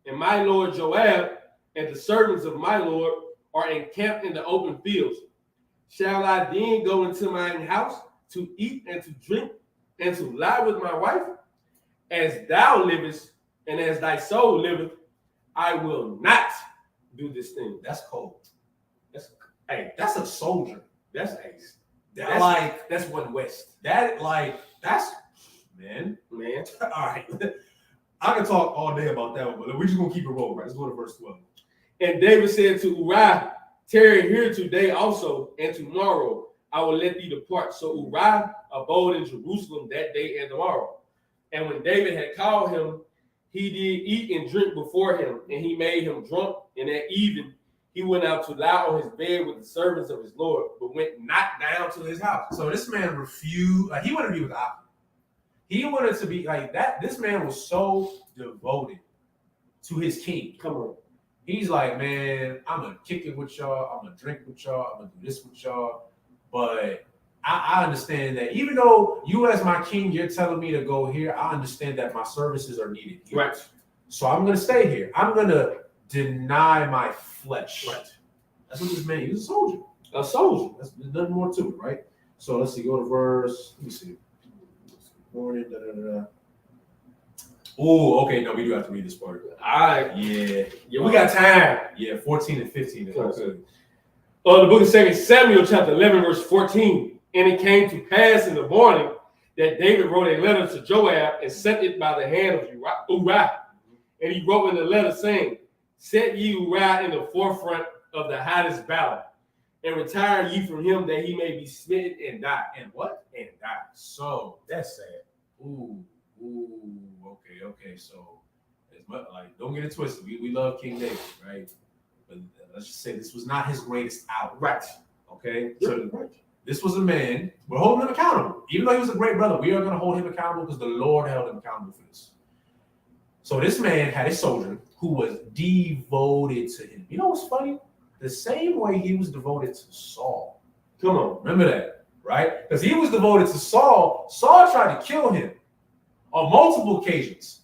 and my lord Joab and the servants of my lord are encamped in the open fields. Shall I then go into mine house to eat and to drink and to lie with my wife? As thou livest and as thy soul liveth, I will not do this thing. That's cold. That's a soldier. That's one West. That's man. All right. I can talk all day about that one, but we're just gonna keep it rolling. Right? Let's go to verse 12. And David said to Uriah, tarry here today also, and tomorrow I will let thee depart. So Uriah abode in Jerusalem that day and tomorrow. And when David had called him, he did eat and drink before him, and he made him drunk. And at even he went out to lie on his bed with the servants of his Lord, but went not down to his house. So this man refused. Like he wanted to be with Abner. He wanted to be like that. This man was so devoted to his king. Come on. He's like, man, I'm gonna kick it with y'all. I'm gonna drink with y'all. I'm gonna do this with y'all. But I understand that even though you as my king, you're telling me to go here, I understand that my services are needed here. Right. So I'm gonna stay here. I'm gonna deny my flesh. Right. That's what this man, he was a soldier. A soldier. There's nothing more to it, right? So let's see, go to verse, let me see. Morning, Oh, okay, no, we do have to read this part. All right. Yeah, we got time. Yeah, 14 and 15. The book of 2 Samuel, chapter 11, verse 14. And it came to pass in the morning that David wrote a letter to Joab and sent it by the hand of Uriah. And he wrote in the letter saying, set ye Uriah in the forefront of the hottest battle, and retire ye from him that he may be smitten and die. And what? And die. So that's sad. Ooh, okay. So it's like, don't get it twisted. We love King David, right? But let's just say this was not his greatest hour. Right. Okay. So this was a man. We're holding him accountable. Even though he was a great brother, we are going to hold him accountable because the Lord held him accountable for this. So this man had a soldier who was devoted to him. You know what's funny? The same way he was devoted to Saul. Come on. Remember that, right? Because he was devoted to Saul. Saul tried to kill him on multiple occasions.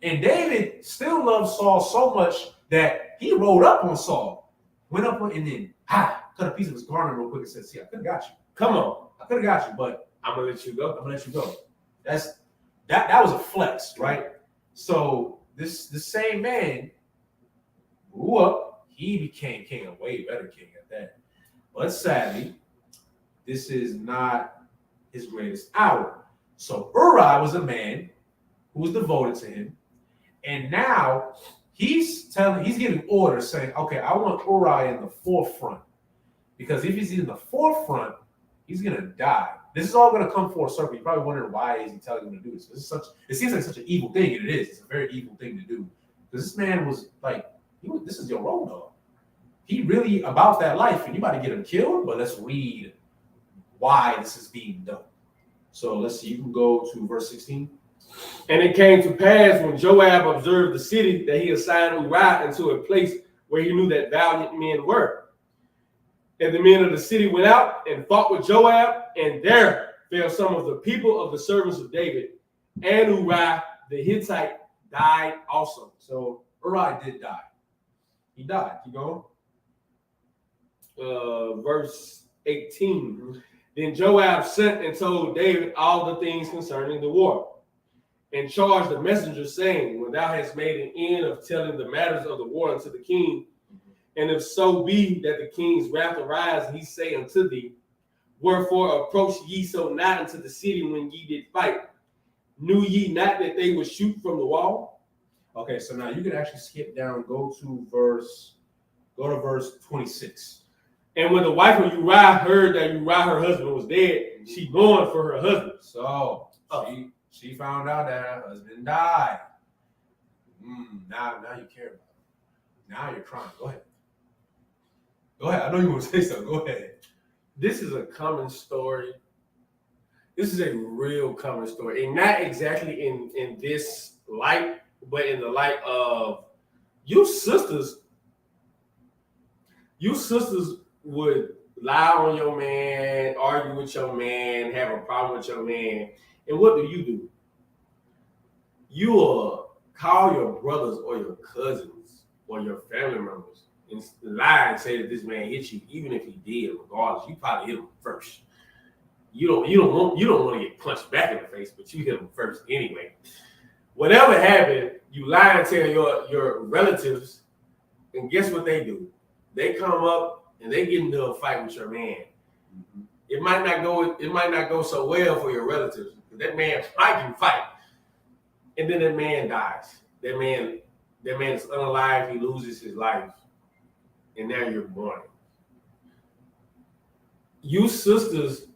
And David still loved Saul so much that he rode up on Saul, went up on, and then cut a piece of his garment real quick and said, see, I could have got you. Come on. I could have got you, but I'm going to let you go. That was a flex, right? So this same man grew up. He became king, a way better king at that. But sadly, this is not his greatest hour. So Uriah was a man who was devoted to him. And now he's giving orders saying, okay, I want Uriah in the forefront. Because if he's in the forefront, he's going to die. This is all going to come full circle. You're probably wondering why is he telling him to do this? It seems like such an evil thing, and it is. It's a very evil thing to do. Because this man was like, this is your road dog. He really about that life, and you about to get him killed, but let's read why this is being done. So let's see, you can go to verse 16. And it came to pass when Joab observed the city that he assigned Uriah into a place where he knew that valiant men were. And the men of the city went out and fought with Joab, and there fell some of the people of the servants of David, and Uriah the Hittite died also. So Uri did die. He died. Keep going. Verse 18. Then Joab sent and told David all the things concerning the war, and charged the messenger, saying, when thou hast made an end of telling the matters of the war unto the king, and if so be that the king's wrath arise, he say unto thee, wherefore approach ye so nigh unto the city when ye did fight? Knew ye not that they would shoot from the wall? Okay, so now you can actually skip down, go to verse 26. And when the wife of Uriah heard that Uriah, her husband, was dead, she mourned for her husband. So she found out that her husband died. Now you care about it. Now you're crying. Go ahead. I know you want to say something. Go ahead. This is a common story. This is a real common story. And not exactly in this light, but in the light of you sisters would lie on your man, argue with your man, have a problem with your man. And what do? You will call your brothers or your cousins or your family members and lie and say that this man hit you, even if he did, regardless. You probably hit him first. You don't want to get punched back in the face, but you hit him first anyway. Whatever happened, you lie and tell your relatives, and guess what they do? They come up and they get into a fight with your man. Mm-hmm. It might not go so well for your relatives, because that man probably can fight. And then that man dies. That man is unalive, he loses his life. And now you're mourning. You sisters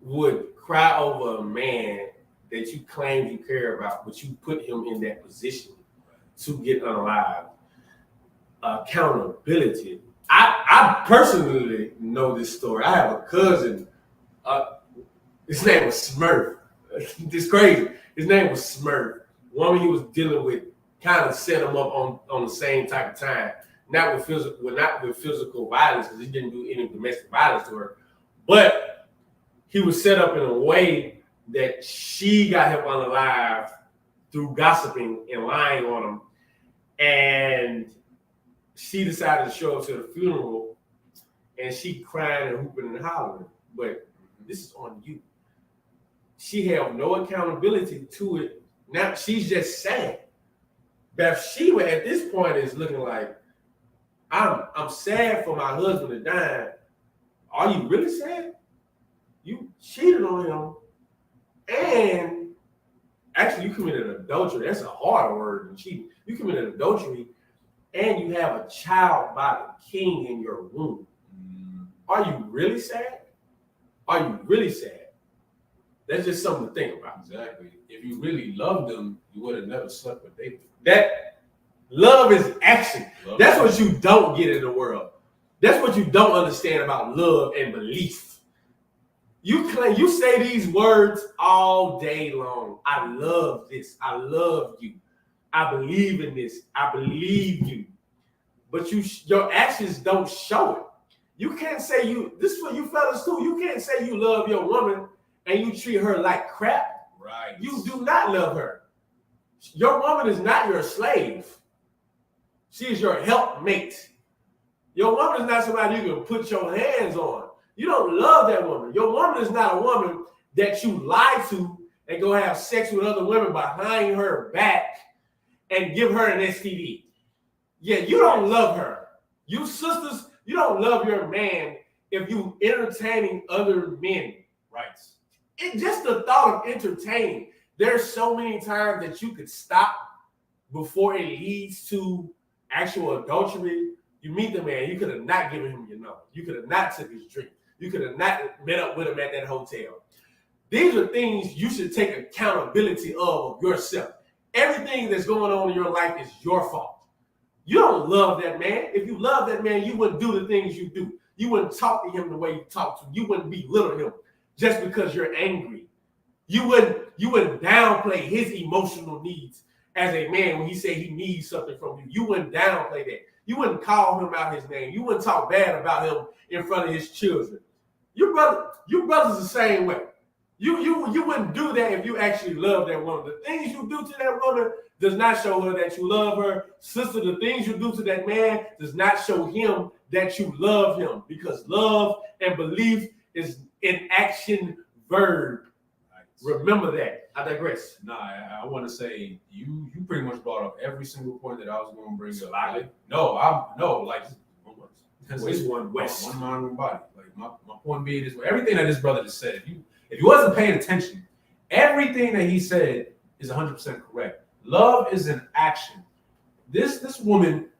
would cry over a man that you claim you care about, but you put him in that position to get unalive. Accountability. I personally know this story. I have a cousin. His name was Smurf. It's crazy. His name was Smurf. Woman he was dealing with kind of set him up on the same type of time. Not with physical violence, because he didn't do any domestic violence to her, but he was set up in a way that she got him unalive through gossiping and lying on him, and she decided to show up to the funeral, and she crying and hooping and hollering. But this is on you. She held no accountability to it. Now she's just sad. Bathsheba at this point is looking like, I'm sad for my husband to die. Are you really sad? You cheated on him, and actually you committed adultery. That's a harder word than cheating. You committed adultery, and you have a child by the king in your womb. Are you really sad? Are you really sad? That's just something to think about. Exactly. If you really loved them, you would have never slept with David. That love is action. That's what you don't get in the world. That's what you don't understand about love and belief. You say these words all day long. I love this. I love you. I believe in this. I believe you. But your actions don't show it. You can't say this is for you fellas too. You can't say you love your woman and you treat her like crap. Right. You do not love her. Your woman is not your slave. She is your helpmate. Your woman is not somebody you can put your hands on. You don't love that woman. Your woman is not a woman that you lie to and go have sex with other women behind her back and give her an STD. Yeah, you don't love her. You sisters, you don't love your man if you entertaining other men. Right. Just the thought of entertaining. There's so many times that you could stop before it leads to actual adultery. You meet the man, you could have not given him your number. You could have not took his drink. You could have not met up with him at that hotel. These are things you should take accountability of yourself. Everything that's going on in your life is your fault. You don't love that man. If you love that man, you wouldn't do the things you do. You wouldn't talk to him the way you talk to him. You wouldn't belittle him just because you're angry. You wouldn't downplay his emotional needs as a man when he say he needs something from you. You wouldn't downplay that. You wouldn't call him out his name. You wouldn't talk bad about him in front of his children. Your brother's the same way. You wouldn't do that if you actually love that woman. The things you do to that woman does not show her that you love her. Sister, the things you do to that man does not show him that you love him, because love and belief is an action verb. Remember that. I digress. Nah, I want to say you pretty much brought up every single point that I was going to bring up. Like, Because one West. One mind, one body. Like my point being is everything that this brother just said. If you wasn't paying attention, everything that he said is 100% correct. Love is an action. This woman,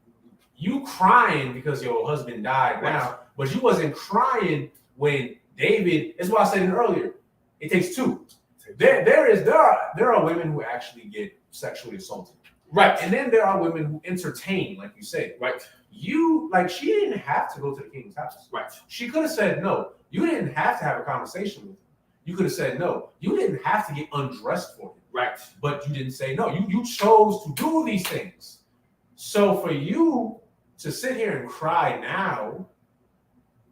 you crying because your husband died now, but you wasn't crying when David. That's why I said it earlier. It takes two. There are women who actually get sexually assaulted. Right. And then there are women who entertain, like you say. Right. She didn't have to go to the king's house. Right. She could have said no. You didn't have to have a conversation with him. You could have said no. You didn't have to get undressed for him. Right. But you didn't say no. You chose to do these things. So for you to sit here and cry now,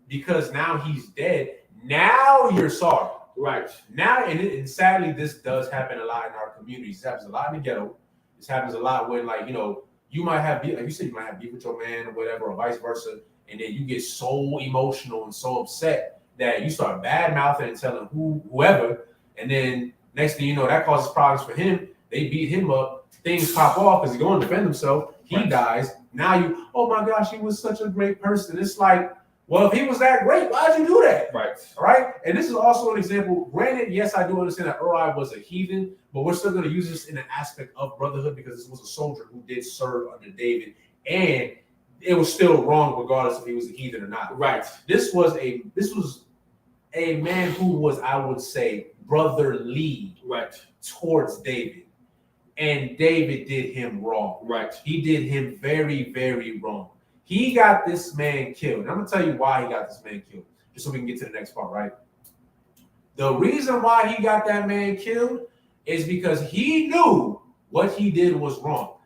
because now he's dead, now you're sorry. Right. Now, and sadly, this does happen a lot in our communities. It happens a lot in the ghetto. This happens a lot when, you might have beef, like you said, you might have beef with your man or whatever, or vice versa, and then you get so emotional and so upset that you start bad mouthing and telling whoever, and then next thing you know, that causes problems for him. They beat him up, things pop off because he's going to defend himself. He dies. Now oh my gosh, he was such a great person. It's like, well, if he was that great, why'd you do that? Right. All right. And this is also an example. Granted, yes, I do understand that Uri was a heathen, but we're still going to use this in an aspect of brotherhood because this was a soldier who did serve under David, and it was still wrong regardless if he was a heathen or not. Right. This was a man who was, I would say, brotherly towards David. And David did him wrong. Right. He did him very, very wrong. He got this man killed. And I'm going to tell you why he got this man killed, just so we can get to the next part, right? The reason why he got that man killed is because he knew what he did was wrong.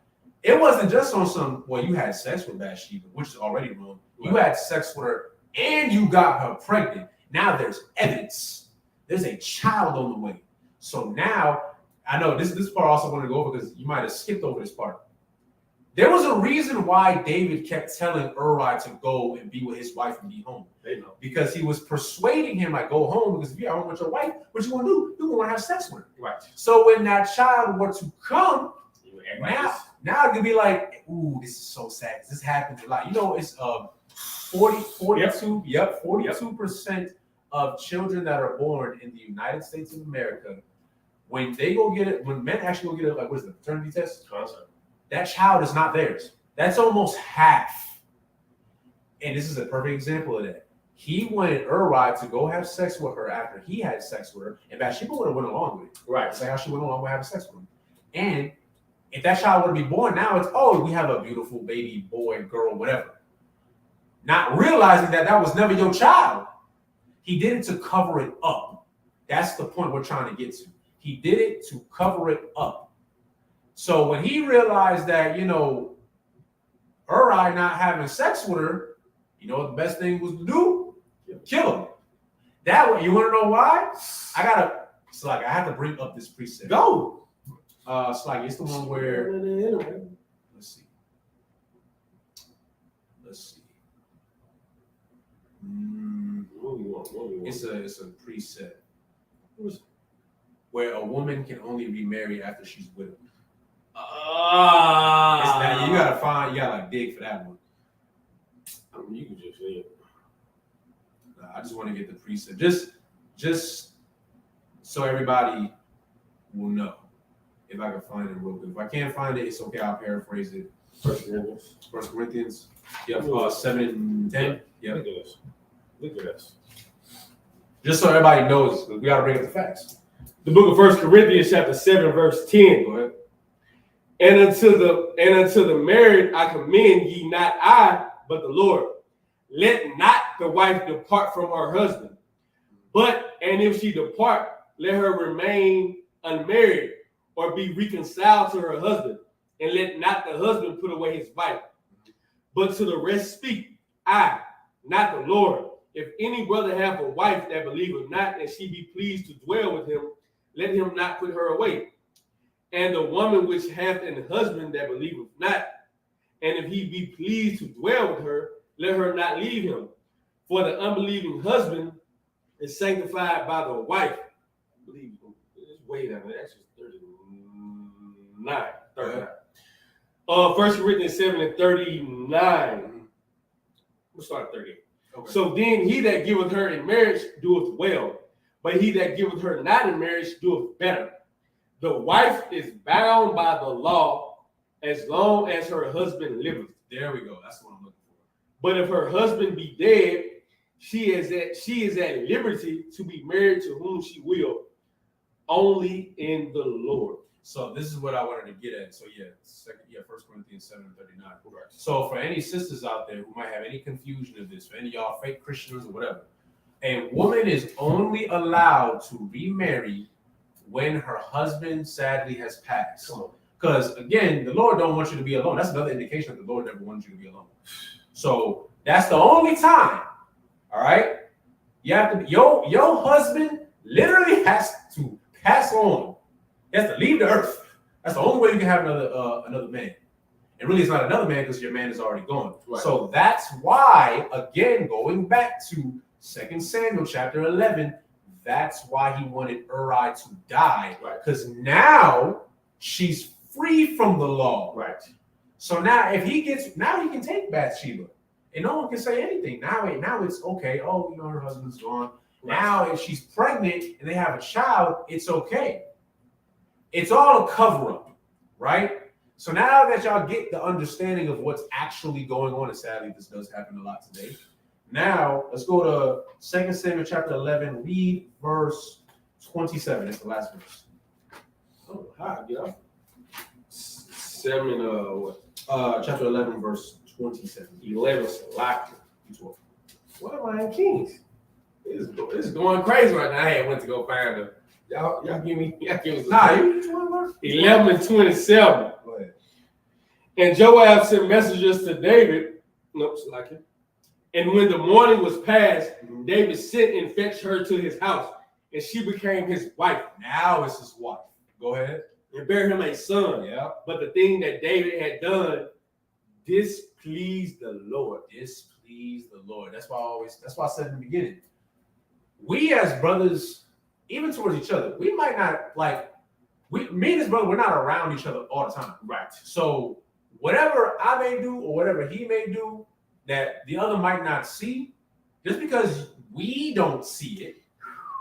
It wasn't just on some, well, you had sex with Bathsheba, which is already wrong. Right. You had sex with her and you got her pregnant. Now there's evidence. There's a child on the way. So now, I know this part I also want to go over because you might have skipped over this part. There was a reason why David kept telling Uri to go and be with his wife and be home. They know. Because he was persuading him, like, go home, because if you're home with your wife, what you want to do? You're going to have sex with her. Right. So when that child were to come, now it could be like, ooh, this is so sad. This happens a lot. It's 42% of children that are born in the United States of America, when they go get it, when men actually go get it, like, what is it, paternity test? That child is not theirs. That's almost half. And this is a perfect example of that. He wanted Uri to go have sex with her after he had sex with her, and Bathsheba would have went along with it. Right. It's like how she went along with having sex with him. And if that child were to be born now, it's, we have a beautiful baby, boy, girl, whatever. Not realizing that was never your child. He did it to cover it up. That's the point we're trying to get to. He did it to cover it up. So when he realized that, Uri not having sex with her, what the best thing was to do? Kill him. That way, you want to know why? I have to bring up this precept. Go. It's the one where, let's see. It's a precept where a woman can only remarry after she's widowed. You gotta dig for that one. You can just say it. I just want to get the precept, just so everybody will know. If I can find it real quick. If I can't find it, it's okay. I'll paraphrase it. 1 Corinthians. Yep. 7:10. Yep. Look at us. Just so everybody knows, we gotta bring up the facts. The book of 1 Corinthians, chapter 7, verse 10. Go ahead. And unto the married I commend ye, not I, but the Lord. Let not the wife depart from her husband, and if she depart, let her remain unmarried, or be reconciled to her husband, and let not the husband put away his wife. But to the rest speak, I, not the Lord. If any brother have a wife that believeth not, and she be pleased to dwell with him, let him not put her away. And the woman which hath an husband that believeth not, and if he be pleased to dwell with her, let her not leave him. For the unbelieving husband is sanctified by the wife. I believe it's way down there. Actually, 39. 1 Corinthians 7:39. We'll start at 38. Okay. So then he that giveth her in marriage doeth well, but he that giveth her not in marriage doeth better. The wife is bound by the law as long as her husband liveth. There we go. That's what I'm looking for. But if her husband be dead, she is at liberty to be married to whom she will, only in the Lord. So this is what I wanted to get at. So 1 Corinthians 7:39. Right. So for any sisters out there who might have any confusion of this, for any of y'all fake Christians or whatever, a woman is only allowed to remarry when her husband sadly has passed. Because again, the Lord don't want you to be alone. That's another indication that the Lord never wanted you to be alone. So that's the only time. All right, you have to be, your husband literally has to pass on. He has to leave the earth. That's the only way you can have another man. And really, it's not another man because your man is already gone. Right. So that's why, again, going back to 2 Samuel chapter 11, that's why he wanted Uri to die. Because now she's free from the law. Right. So now he can take Bathsheba. And no one can say anything. Now it's okay. Oh, her husband's gone. Right. Now, if she's pregnant and they have a child, it's okay. It's all a cover-up, right? So now that y'all get the understanding of what's actually going on, and sadly this does happen a lot today. Now, let's go to 2 Samuel chapter 11, read verse 27. It's the last verse. Oh, hi, yeah. 7, what? Chapter 11, verse 27. 11, locked. What am I in Kings? It's going crazy right now. I went to go find her. Y'all give me. Nah, you 11 and 27. Go ahead. And Joab sent messengers to David. Nope, like it. And when the morning was past, David sent and fetched her to his house, and she became his wife. Now it's his wife. Go ahead. And bare him a son. Yeah. But the thing that David had done displeased the Lord. Displeased the Lord. That's why I said in the beginning. We as brothers, even towards each other, we might not me and his brother, we're not around each other all the time. Right. So whatever I may do or whatever he may do that the other might not see, just because we don't see it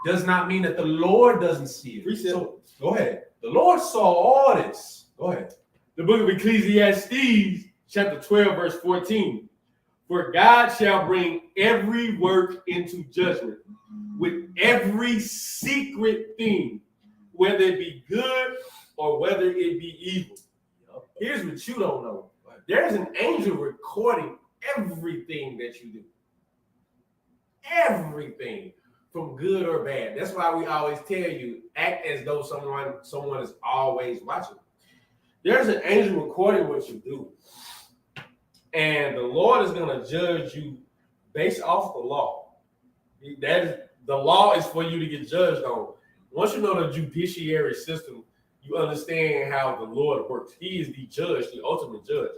does not mean that the Lord doesn't see it. So go ahead. The Lord saw all this. Go ahead. The book of Ecclesiastes, chapter 12, verse 14. For God shall bring every work into judgment with every secret thing, whether it be good or whether it be evil. Here's what you don't know. There's an angel recording everything that you do. Everything, from good or bad. That's why we always tell you, act as though someone is always watching. There's an angel recording what you do. And the Lord is going to judge you based off the law. The law is for you to get judged on. Once you know the judiciary system, you understand how the Lord works. He is the judge, the ultimate judge.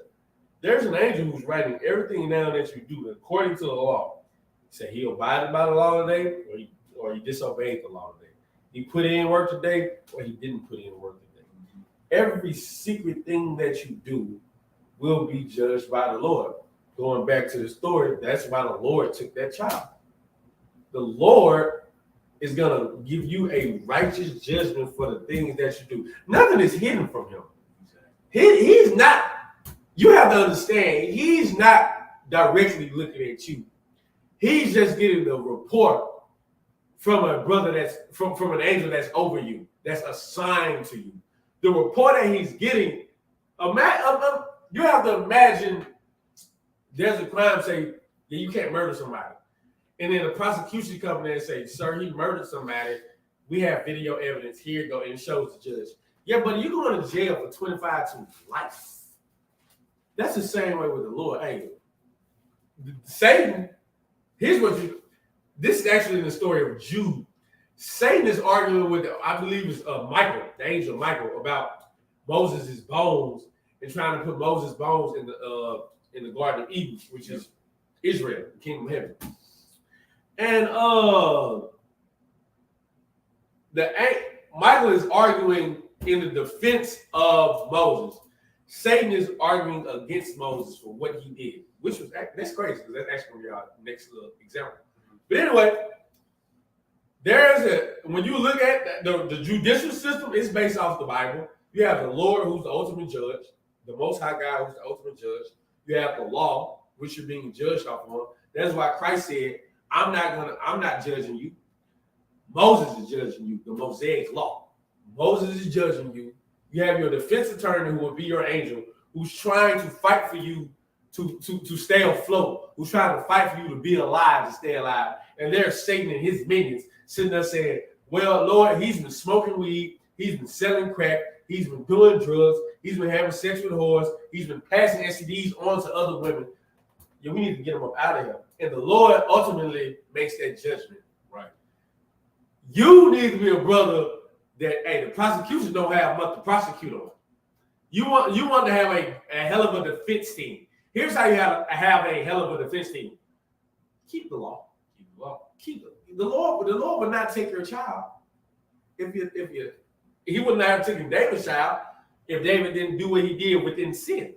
There's an angel who's writing everything down that you do according to the law. He said he abided by the law today, or he disobeyed the law today. He put in work today, or he didn't put in work today. Every secret thing that you do will be judged by the Lord. Going back to the story, that's why the Lord took that child. The Lord is going to give you a righteous judgment for the things that you do. Nothing is hidden from him. He's not, you have to understand, he's not directly looking at you. He's just getting the report from a brother that's from an angel that's over you, that's assigned to you. The report that he's getting, you have to imagine there's a crime, say, yeah, you can't murder somebody. And then the prosecution comes in and say, sir, he murdered somebody. We have video evidence. Here you go. And it shows the judge. Yeah, but you're going to jail for 25 to life. That's the same way with the Lord. Hey, Satan, here's what this is actually in the story of Jude. Satan is arguing with, I believe it's Michael, the angel Michael, about Moses' bones and trying to put Moses' bones in the Garden of Eden, which is Israel, the kingdom of heaven. And Michael is arguing in the defense of Moses. Satan is arguing against Moses for what he did, which was that's crazy because that's actually going to be our next example. But anyway, when you look at the judicial system, it's based off the Bible. You have the Lord, who's the ultimate judge, the Most High God, who's the ultimate judge. You have the law, which you're being judged off of. That's why Christ said, I'm not judging you. Moses is judging you, the Mosaic law. Moses is judging you. You have your defense attorney who will be your angel, who's trying to fight for you to stay afloat, who's trying to fight for you to be alive, to stay alive. And there's Satan and his minions sitting there saying, well, Lord, he's been smoking weed, he's been selling crack, he's been doing drugs, he's been having sex with whores, he's been passing STDs on to other women. Yeah, we need to get him up out of here. And the Lord ultimately makes that judgment. Right. You need to be a brother that, hey, the prosecution don't have much to prosecute on. You want to have a hell of a defense team. Here's how you have a hell of a defense team. Keep the law. Keep the law. Keep it. The Lord would not take your child he wouldn't have taken David's child if David didn't do what he did within sin.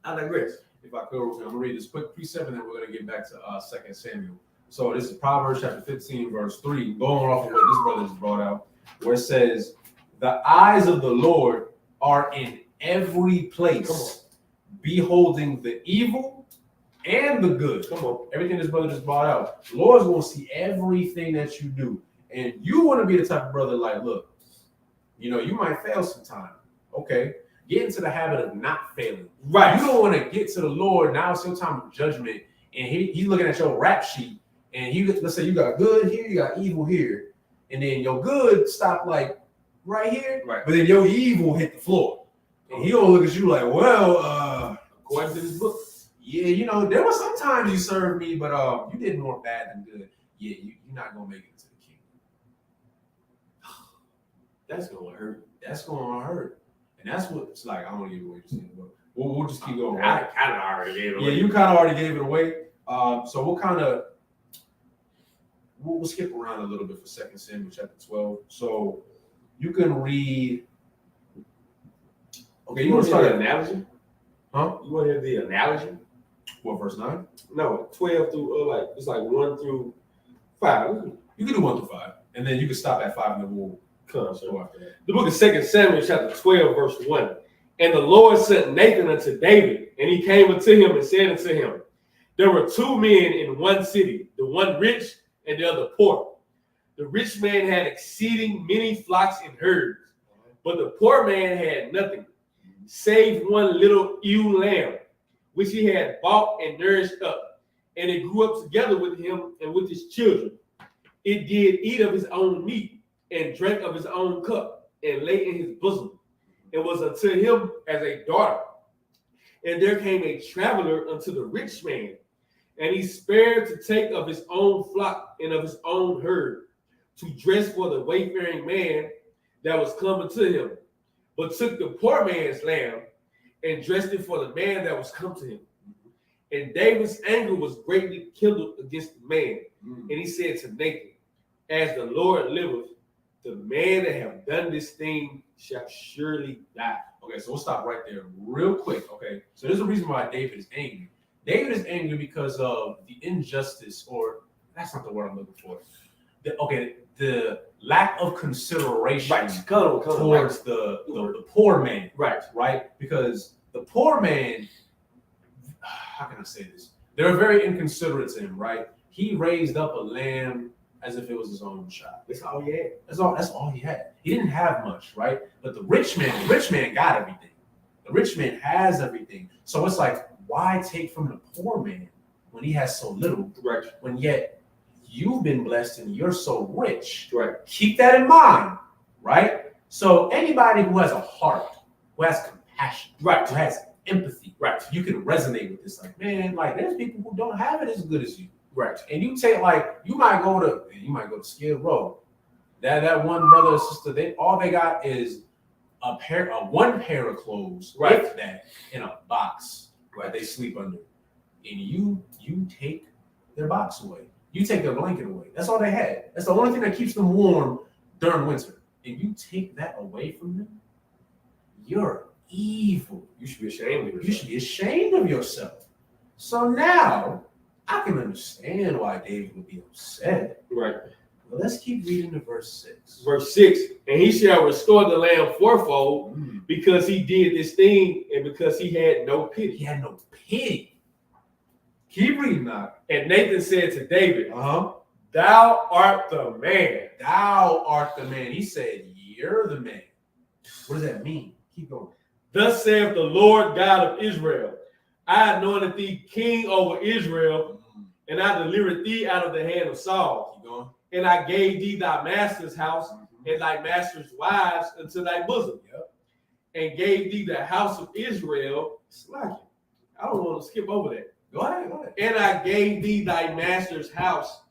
I digress. If I could, I'm going to read this quick precept and then we're going to get back to 2 Samuel. So this is Proverbs chapter 15, verse 3, going off of what this brother just brought out, where it says, the eyes of the Lord are in every place, beholding the evil and the good. Come on. Everything this brother just brought out. The Lord's going to see everything that you do. And you want to be the type of brother like, look, you might fail sometime. Okay. Get into the habit of not failing. Right. You don't want to get to the Lord. Now it's your time of judgment. And he's looking at your rap sheet. And let's say you got good here, you got evil here. And then your good stop like right here. Right. But then your evil hit the floor. And he gonna look at you like, well, according to this book. Yeah, there was some times you served me, but you did more bad than good. Yeah, you're not gonna make it into the kingdom. That's gonna hurt. That's gonna hurt. And that's what it's like. I don't want to give away just but we'll just keep going. I kind of already gave it away. Yeah, you kind of already gave it away. So we'll skip around a little bit for 2 Samuel chapter 12. So you can read. Okay, you want to start the analogy? Huh? You want to hear the analogy? What, verse 9? No, 12 through it's like 1 through 5. You can do 1 through 5, and then you can stop at 5, and then we'll go after that. The book of 2 Samuel chapter 12, verse 1. And the Lord sent Nathan unto David, and he came unto him and said unto him, there were 2 men in one city, the one rich and the other poor. The rich man had exceeding many flocks and herds, but the poor man had nothing, save one little ewe lamb, which he had bought and nourished up. And it grew up together with him and with his children. It did eat of his own meat, and drank of his own cup, and lay in his bosom, and was unto him as a daughter. And there came a traveler unto the rich man, and he spared to take of his own flock and of his own herd, to dress for the wayfaring man that was coming to him, but took the poor man's lamb, and dressed it for the man that was come to him. And David's anger was greatly kindled against the man. And he said to Nathan, as the Lord liveth, the man that have done this thing shall surely die. Okay, so we'll stop right there real quick. Okay, so there's a reason why David is angry. David is angry because of the injustice, or that's not the word I'm looking for. The lack of consideration towards the poor man. Right? Because the poor man, how can I say this? They're very inconsiderate to him, right? He raised up a lamb as if it was his own child. That's all he had. That's all he had. He didn't have much, right? But the rich man got everything. The rich man has everything. So it's like, why take from the poor man when he has so little? Right. When yet you've been blessed and you're so rich. Right. Keep that in mind, right? So anybody who has a heart, who has compassion, right, who has empathy, right, you can resonate with this. Like, man, like there's people who don't have it as good as you. Right. And you take you might go to Skid Row. That one brother or sister, all they got is one pair of clothes, Right. if that, in a box that they sleep under. And you take their box away. You take their blanket away. That's all they had. That's the only thing that keeps them warm during winter. And you take that away from them, you're evil. You should be ashamed of yourself. You should be ashamed of yourself. So now I can understand why David would be upset. Right. But let's keep reading to verse 6. Verse 6, and he shall restore the land fourfold because he did this thing and because he had no pity. He had no pity. Keep reading now. And Nathan said to David, Uh-huh. Thou art the man. Thou art the man. He said, you're the man. What does that mean? Keep going. Thus saith the Lord God of Israel, I anointed thee king over Israel, and I delivered thee out of the hand of Saul. Keep going. And I gave thee thy master's house and thy master's wives unto thy bosom. Yep. And gave thee the house of Israel. I don't want to skip over that. Go ahead. And I gave thee thy master's house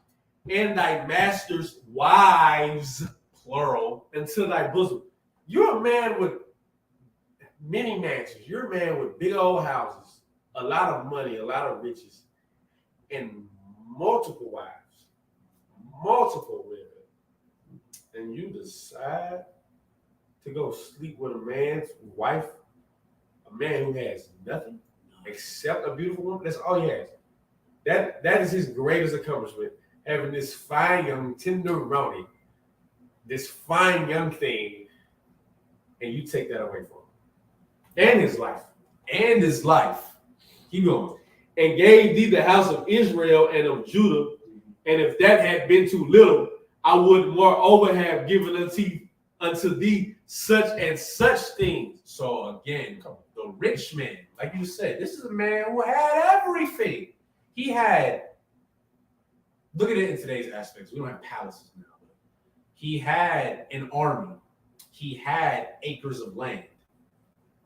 and thy master's wives, plural, unto thy bosom. You're a man with many mansions. You're a man with big old houses, a lot of money, a lot of riches, and multiple wives, multiple women. And you decide to go sleep with a man's wife, a man who has nothing except a beautiful woman. That's all he has. That is his greatest accomplishment, having this fine young tenderoni, this fine young thing, and you take that away from him. And his life. And his life. Keep going. And gave thee the house of Israel and of Judah, and if that had been too little, I would moreover have given unto thee such and such things. So again, the rich man, like you said, this is a man who had everything. He had, look at it in today's aspects. We don't have palaces now. But he had an army. He had acres of land.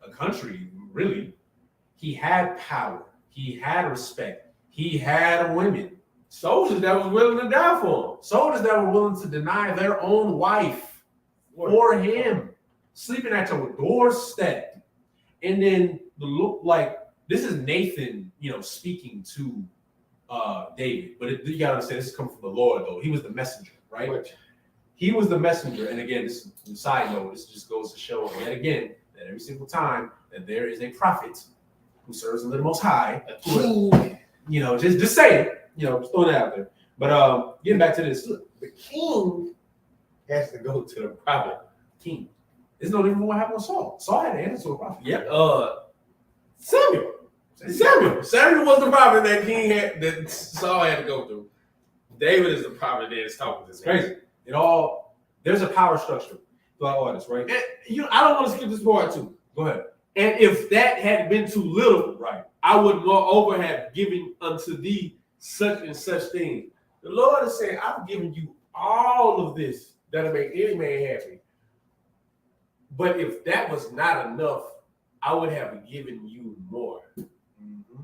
A country, really. He had power. He had respect. He had women. Soldiers that was willing to die for him. Soldiers that were willing to deny their own wife for him. Sleeping at your doorstep. And then the look like, this is Nathan, speaking to David. But you gotta understand, this is coming from the Lord, though. He was the messenger, right? He was the messenger. And again, this is a side note. This just goes to show yet again that every single time that there is a prophet who serves under the Most High, just say it. Just throw it out there. But getting back to this, look, The king has to go to the prophet. king. It's no different from what happened with Saul. Saul had to answer to a prophet. Yep. Samuel was the prophet that Saul had to go through. David is the prophet that is talking to this. Crazy. There's a power structure throughout all this, right? And, I don't want to skip this part too. Go ahead. And if that had been too little, Right. I would moreover have given unto thee such and such things. The Lord is saying, I've given you all of this that'll make any man happy. But if that was not enough, I would have given you more. Mm-hmm.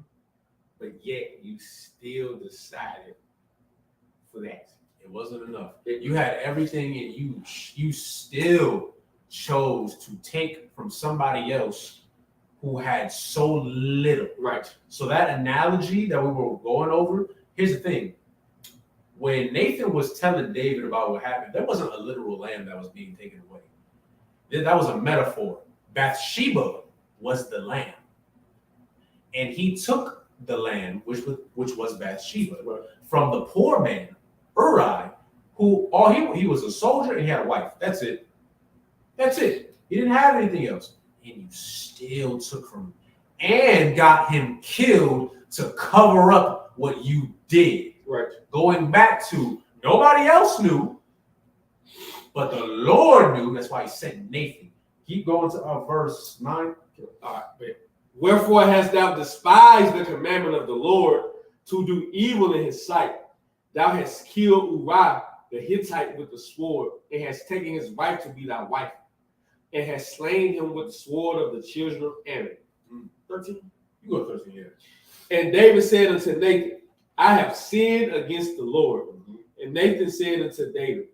But yet you still decided for that. It wasn't enough. You had everything and you still chose to take from somebody else who had so little. Right. So that analogy that we were going over, here's the thing. When Nathan was telling David about what happened, there wasn't a literal lamb that was being taken away. That was a metaphor. Bathsheba was the lamb. And he took the lamb, which was Bathsheba, Right. from the poor man, Uri, who he was a soldier and he had a wife. That's it. He didn't have anything else. And you still took from him and got him killed to cover up what you did. Right. Going back to nobody else knew, but the Lord knew. That's why he sent Nathan. Keep going to verse 9. All right. Wherefore hast thou despised the commandment of the Lord to do evil in his sight? Thou hast killed Uriah the Hittite with the sword, and hast taken his wife to be thy wife, and hast slain him with the sword of the children of Ammon. 13. You go 13 years. And David said unto Nathan, I have sinned against the Lord. And Nathan said unto David,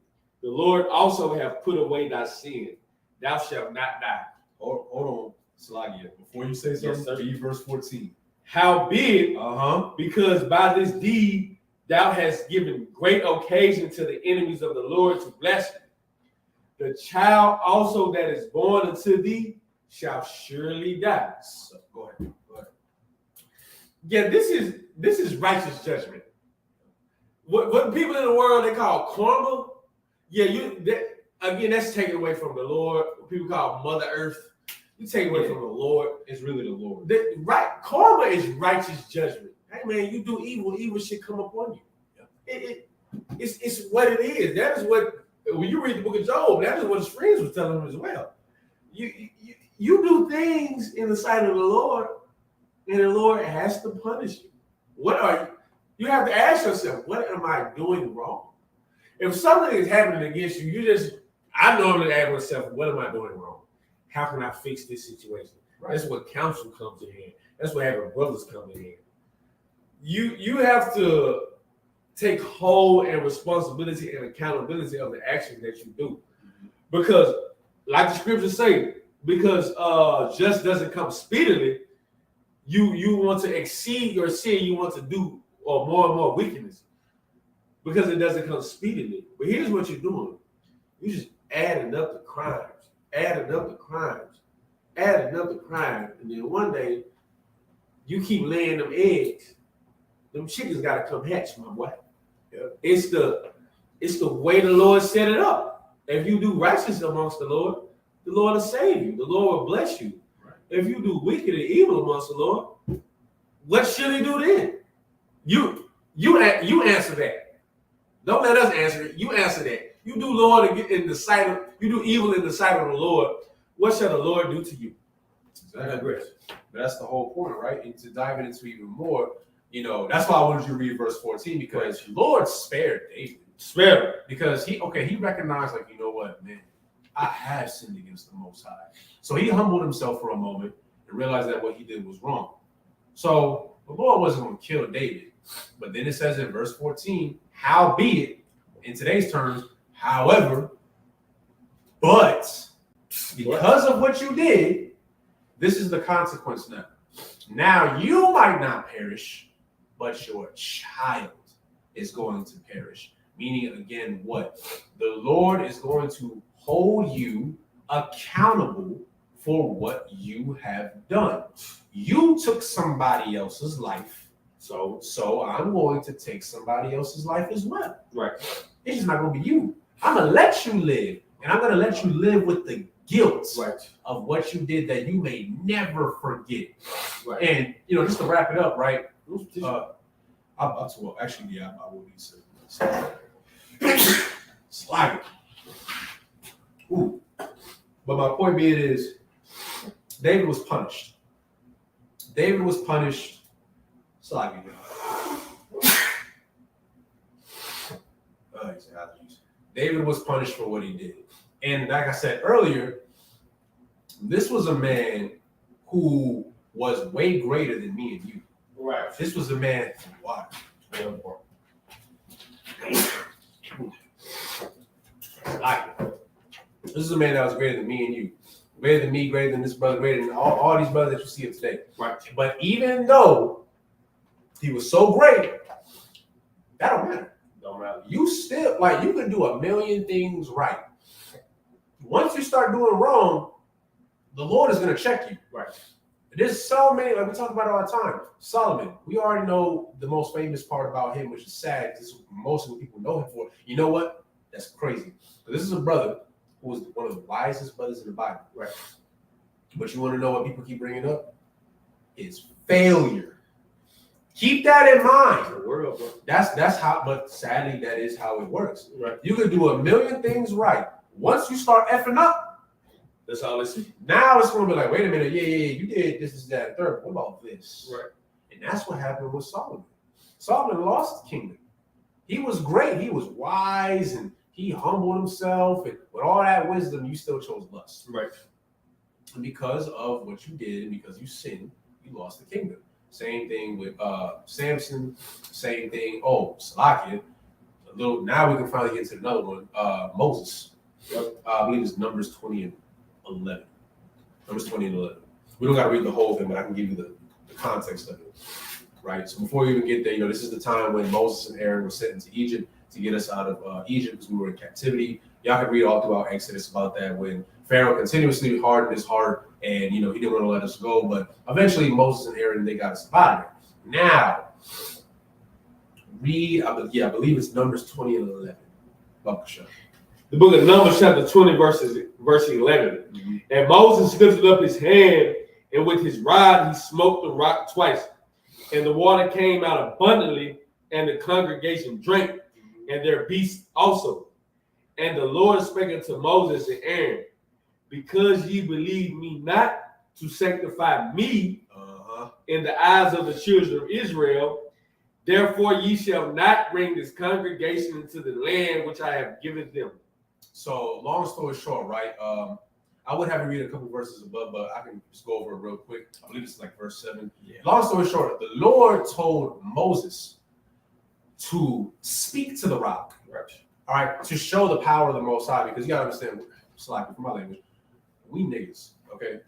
the Lord also have put away thy sin. Thou shalt not die. Hold on, Salagia. Before you say something, Yes, read verse 14. Howbeit, Uh-huh. because by this deed thou hast given great occasion to the enemies of the Lord to bless you, the child also that is born unto thee shall surely die. So, go ahead. Yeah, this is righteous judgment. What people in the world they call karma, that's taken away from the Lord. What people call Mother Earth, you take away from the Lord. It's really the Lord. Karma is righteous judgment. Hey man, you do evil, evil shit come upon you. It's what it is. That is what, when you read the book of Job, that is what his friends were telling him as well. You do things in the sight of the Lord, and the Lord has to punish you. You have to ask yourself, what am I doing wrong? If something is happening against you, I normally ask myself, what am I doing wrong? How can I fix this situation? Right. That's what counsel comes in here. That's what having brothers come in here. You have to take hold and responsibility and accountability of the actions that you do. Because, like the scriptures say, because just doesn't come speedily, you want to exceed your sin, you want to do more and more wickedness. Because it doesn't come speedily. But here's what you're doing. You're just adding up the crimes, and then one day you keep laying them eggs. Them chickens gotta come hatch, my boy. Yeah. It's the way the Lord set it up. If you do righteous amongst the Lord will save you. The Lord will bless you. Right. If you do wicked and evil amongst the Lord, what should he do then? You answer that. Don't let us answer it. You answer that. You do you do evil in the sight of the Lord. What shall the Lord do to you? Exactly. But that's the whole point, right? And to dive into even more, that's why I wanted you to read verse 14, because Lord spared David. Spared him. Because he recognized, like, you know what, man, I have sinned against the Most High. So he humbled himself for a moment and realized that what he did was wrong. So the Lord wasn't going to kill David. But then it says in verse 14, howbeit, in today's terms, however, but because of what you did, this is the consequence now. Now you might not perish, but your child is going to perish. Meaning, again, what? The Lord is going to hold you accountable for what you have done. You took somebody else's life. So I'm going to take somebody else's life as well. Right. It's just not going to be you. I'm going to let you live. And I'm going to let you live with the guilt of what you did that you may never forget. Right. And, just to wrap it up, right? I will need to slide it. Ooh. But my point being is, David was punished. Slide me. David was punished for what he did. And like I said earlier, this was a man who was way greater than me and you. Right. This was a man. Wow. This is a man that was greater than me and you. Greater than me, greater than this brother, greater than all these brothers that you see today. Right. But even though he was so great, that don't matter. Don't matter. You still, you can do a million things right. Once you start doing wrong, the Lord is going to check you. Right. There's so many, we talk about it all the time. Solomon, we already know the most famous part about him, which is sad. This is most of what people know him for. You know what? That's crazy. But this is a brother who was one of the wisest brothers in the Bible. Right. But you want to know what people keep bringing up? Is failure. Keep that in mind. That's how, but sadly, that is how it works. Right. You can do a million things right. Once you start effing up, that's all it's. Now it's going to be like, wait a minute, yeah, you did this, that, and third. What about this? Right. And that's what happened with Solomon. Solomon lost the kingdom. He was great. He was wise, and he humbled himself. And with all that wisdom, you still chose lust. Right. And because of what you did, and because you sinned, you lost the kingdom. Same thing with Samson. Same thing. Oh, Salakia. Now we can finally get to another one. Moses. I believe it's Numbers 20 and 11. Numbers 20 and 11. We don't got to read the whole thing, but I can give you the context of it. Right. So before we even get there, this is the time when Moses and Aaron were sent into Egypt to get us out of Egypt because we were in captivity. Y'all can read all throughout Exodus about that when Pharaoh continuously hardened his heart and, he didn't want to let us go. But eventually Moses and Aaron, they got us out of there. Now, read, I believe it's Numbers 20 and 11. Bakasha. The book of Numbers, chapter 20, verse 11. Mm-hmm. And Moses lifted up his hand, and with his rod he smote the rock twice. And the water came out abundantly, and the congregation drank, and their beasts also. And the Lord spake unto Moses and Aaron, because ye believe me not to sanctify me in the eyes of the children of Israel, therefore ye shall not bring this congregation into the land which I have given them. So, long story short, right? I would have you read a couple verses above, but I can just go over it real quick. I believe it's like verse 7. Yeah. Long story short, the Lord told Moses to speak to the rock. Right. All right, to show the power of the Most High, because you gotta understand, slacking for my language, we niggas, okay?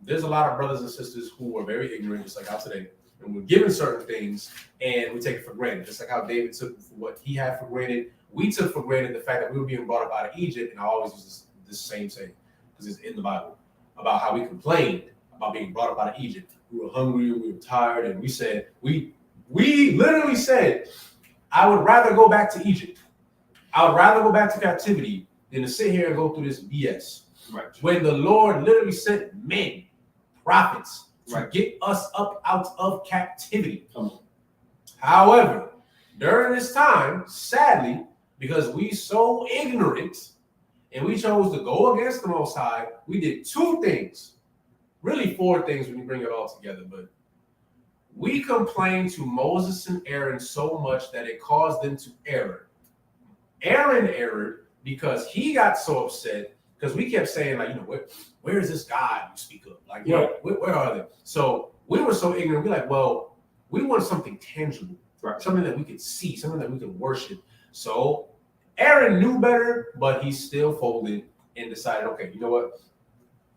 There's a lot of brothers and sisters who are very ignorant, just like how today, and we're given certain things and we take it for granted, just like how David took what he had for granted. We took for granted the fact that we were being brought up out of Egypt, and I always use this same saying because it's in the Bible about how we complained about being brought up out of Egypt. We were hungry, we were tired, and we said we literally said, I would rather go back to Egypt. I would rather go back to captivity than to sit here and go through this BS. Right. When the Lord literally sent men, prophets, to get us up out of captivity. However, during this time, sadly, because we so ignorant and we chose to go against the Most High, we did two things, really four things when you bring it all together. But we complained to Moses and Aaron so much that it caused them to err. Aaron erred because he got so upset because we kept saying, like, where is this God you speak of? Like, where are they? So we were so ignorant. We're like, well, we want something tangible, right? Something that we could see, something that we could worship. So Aaron knew better, but he still folded and decided, okay, you know what?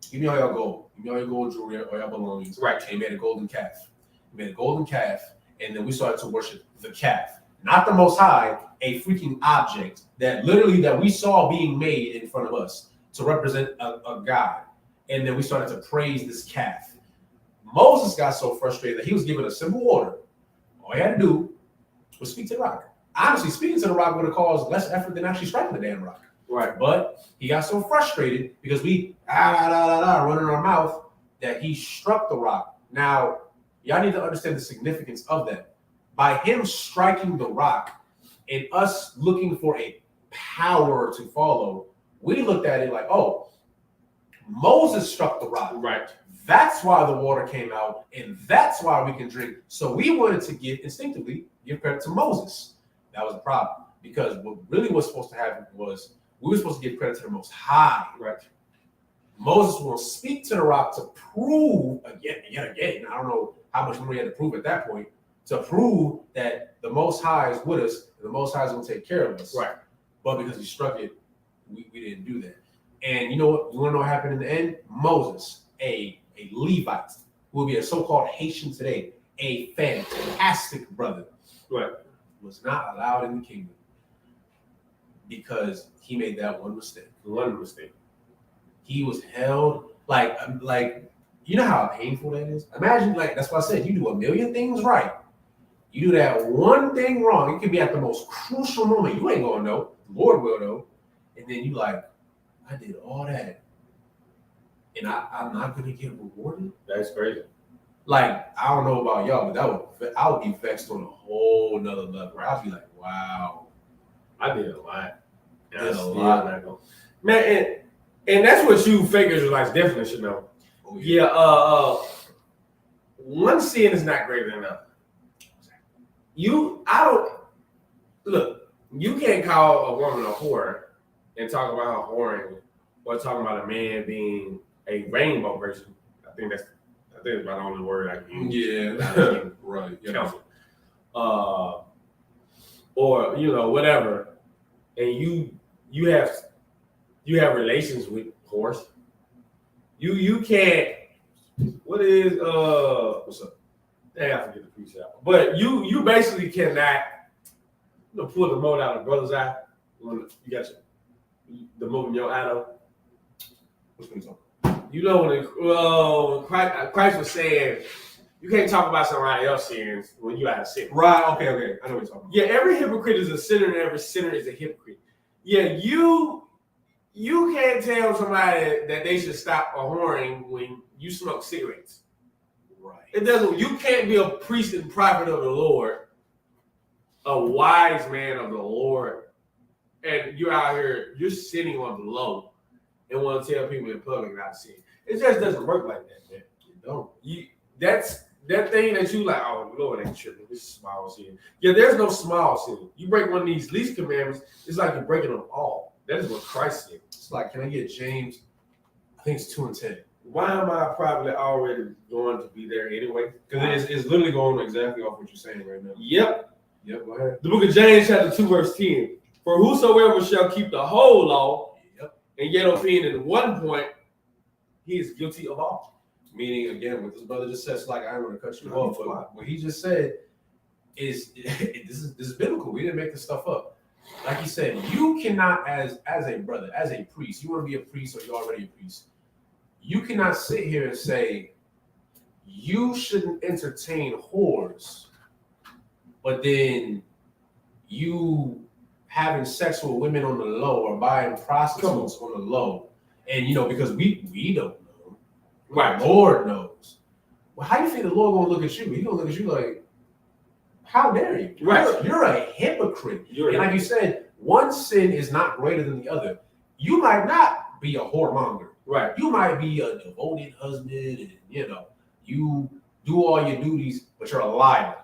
Give me all your gold. Give me all your gold jewelry, all your belongings. Right. And he made a golden calf. He made a golden calf, and then we started to worship the calf. Not the Most High, a freaking object that we saw being made in front of us to represent a God. And then we started to praise this calf. Moses got so frustrated that he was given a simple order. All he had to do was speak to the rock. Honestly, speaking to the rock would have caused less effort than actually striking the damn rock. Right. But he got so frustrated because we running our mouth that he struck the rock. Now, y'all need to understand the significance of that. By him striking the rock and us looking for a power to follow, we looked at it like, oh, Moses struck the rock. Right. That's why the water came out, and that's why we can drink. So we wanted to instinctively give credit to Moses. That was the problem. Because what really was supposed to happen was we were supposed to give credit to the Most High. Right. Moses will speak to the rock to prove again, I don't know how much more he had to prove at that point, to prove that the Most High is with us and the Most High is going to take care of us. Right. But because he struck it, we didn't do that. And you know what? You want to know what happened in the end? Moses, a Levite, who will be a so-called Haitian today, a fantastic brother, right, was not allowed in the kingdom because he made that one mistake. He was held like you know how painful that is? Imagine, that's why I said you do a million things right. You do that one thing wrong. It could be at the most crucial moment. You ain't gonna know. The Lord will know. And then you I did all that. And I'm not gonna get rewarded. That's crazy. I don't know about y'all, but I would be vexed on a whole nother level. I'd be like, wow. I did a lot. Man, and that's what you figures definitely should know. Oh, yeah. One sin is not greater than another. You can't call a woman a whore and talk about her whoring or talking about a man being a rainbow person. I think that's I think it's about the only word I can use. Yeah, right. Yeah. Counsel. Or whatever, and you have relations with horse. You can't. What is What's up? Dang, I forget the precept. But you basically cannot pull the mote out of brother's eye when you got the mote in your eye though. Which one's on? When Christ was saying you can't talk about somebody else's sins when you out of sin. Right. Okay. I know what you're talking about. Yeah, every hypocrite is a sinner, and every sinner is a hypocrite. Yeah, you can't tell somebody that they should stop whoring when you smoke cigarettes. Right. It doesn't. You can't be a priest and prophet of the Lord, a wise man of the Lord, and you're out here, you're sitting on the low and want to tell people in public not to sin. It just doesn't work like that, man. You don't. That's that thing that you like, oh Lord, ain't tripping. This is small sin. Yeah, there's no small sin. You break one of these least commandments, it's like you're breaking them all. That is what Christ said. It's like, can I get James? I think it's 2:10. Why am I probably already going to be there anyway? Because it's literally going exactly off what you're saying right now. Yep. Go ahead. The book of James, chapter 2, verse 10. For whosoever shall keep the whole law and yet offend in one point, he is guilty of all. Meaning, again, what this brother just said, it's like, I don't want to cut you off, but what he just said is this is biblical. We didn't make this stuff up. Like he said, you cannot, as a brother, as a priest, you want to be a priest or you're already a priest, you cannot sit here and say, you shouldn't entertain whores, but then you having sex with women on the low or buying prostitutes on the low. And, because we don't know. Right. The Lord knows. Well, how do you think the Lord going to look at you? He's going to look at you like, how dare you? Right. You're a hypocrite. And like you said, one sin is not greater than the other. You might not be a whoremonger. Right. You might be a devoted husband and, you do all your duties, but you're a liar.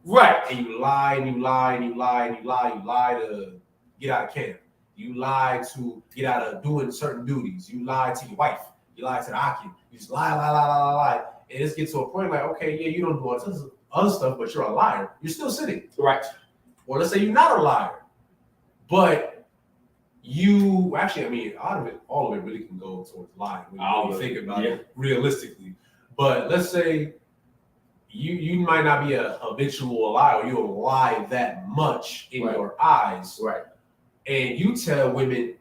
Right. And you lie and you lie and you lie and you lie. You lie to get out of camp. You lie to get out of doing certain duties. You lie to your wife. You lie to the occupant. You just lie. And it gets to a point like, okay, yeah, you don't do all this other stuff, but you're a liar. You're still sinning. Right. Or let's say you're not a liar, but you actually, all of it really can go towards lying when you think about it realistically. But let's say you might not be a habitual liar. You don't lie that much in your eyes. Right. And you tell women,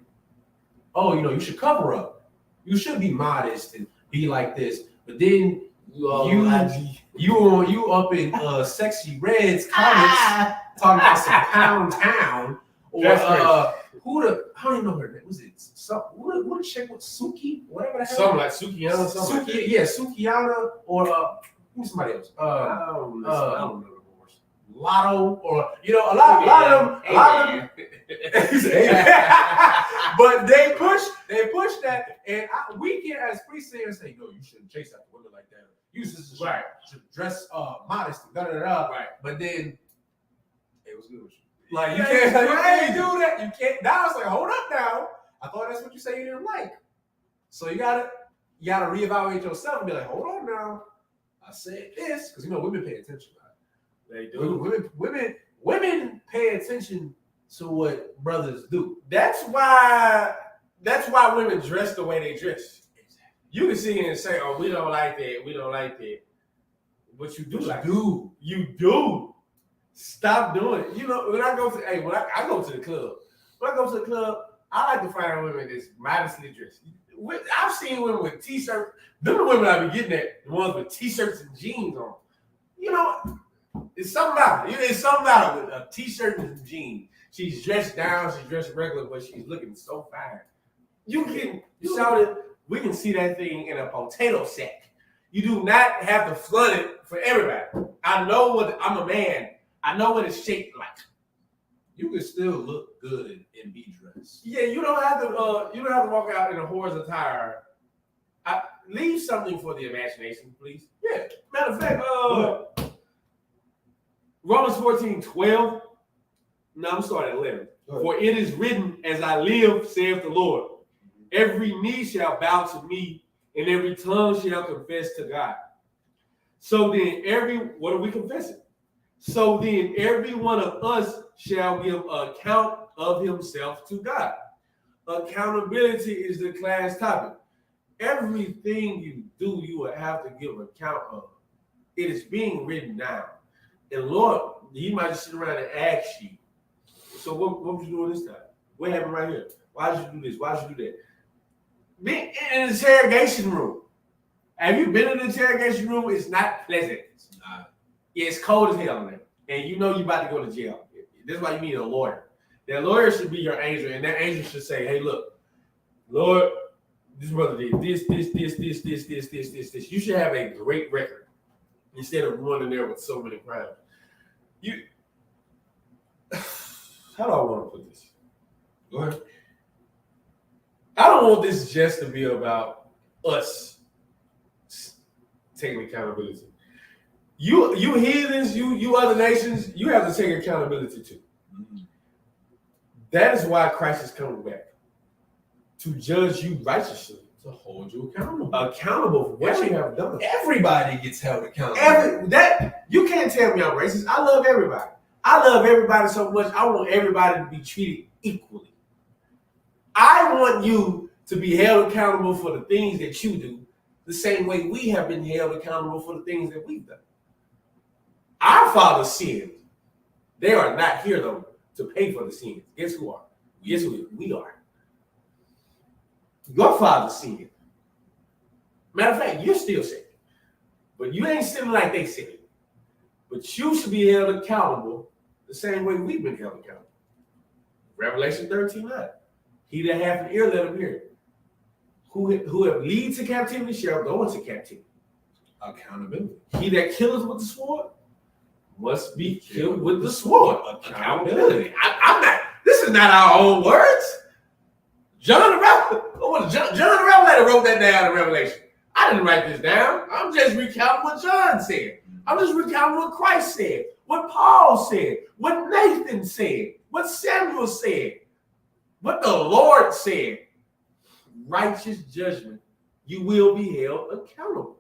oh, you should cover up. You should be modest and be like this. But then you up in Sexy Red's comments talking about some Pound Town or I don't even know her name. Was it what a chick with Suki? Whatever the hell. Something like Sukiana. Sukiana or who's somebody else? I don't know. Lotto or a lot of them. But they push that, and we can as priests say, no, you shouldn't chase after women like that. You should dress modest, Right. But then it was good with you. Like you can't do that. You can't. Now it's like, hold up now. I thought that's what you say you didn't like. So you gotta reevaluate yourself and be like, hold on now. I said this because women pay attention. Right? They do. Women pay attention to what brothers do. That's why women dress the way they dress. Exactly. You can sit here and say, "Oh, we don't like that," but you do like it. You do. Stop doing it. When I go to I go to the club. When I go to the club, I like to find women that's modestly dressed. I've seen women with t-shirts. Them the women I be getting at, the ones with t-shirts and jeans on. It's something about it. It's something about it with a t-shirt and jeans. She's dressed down, she's dressed regular, but she's looking so fine. You can shout it. We can see that thing in a potato sack. You do not have to flood it for everybody. I'm a man. I know what it's shaped like. You can still look good and be dressed. Yeah, you don't have to walk out in a whore's attire. Leave something for the imagination, please. Yeah. Matter of fact, Romans 14:12. No, I'm starting at 11. For it is written, as I live, saith the Lord, every knee shall bow to me, and every tongue shall confess to God. So then what are we confessing? So then every one of us shall give account of himself to God. Accountability is the class topic. Everything you do, you will have to give account of. It is being written down. And Lord, he might just sit around and ask you, so what was you doing this time? What happened right here? Why did you do this? Why did you do that? Be in an interrogation room. Have you been in an interrogation room? It's not pleasant. It's not. It's cold as hell in there. And you know you're about to go to jail. That's why you need a lawyer. That lawyer should be your angel, and that angel should say, hey, look, Lord, this brother did this. You should have a great record instead of running there with so many crimes. How do I want to put this? Go ahead. I don't want this just to be about us taking accountability. You heathens, you other nations, you have to take accountability too. Mm-hmm. That is why Christ is coming back. To judge you righteously. To hold you accountable. Accountable for what you have done. Everybody gets held accountable. You can't tell me I'm racist. I love everybody. I love everybody so much. I want everybody to be treated equally. I want you to be held accountable for the things that you do, the same way we have been held accountable for the things that we've done. Our fathers sinned. They are not here, though, to pay for the sins. Guess who are? Guess who we are? Your father sinned. Matter of fact, you're still sinning. But you ain't sinning like they sin. But you should be held accountable the same way we've been held accountable. Revelation 13:9. He that hath an ear, let him hear. Who have lead to captivity shall go into captivity. Accountability. He that killeth with the sword must be killed with the sword. Accountability. I'm not. This is not our own words. John the Revelator wrote that down in Revelation. I didn't write this down. I'm just recounting what John said. I'm just recounting what Christ said, what Paul said, what Nathan said, what Samuel said, what the Lord said. Righteous judgment, you will be held accountable.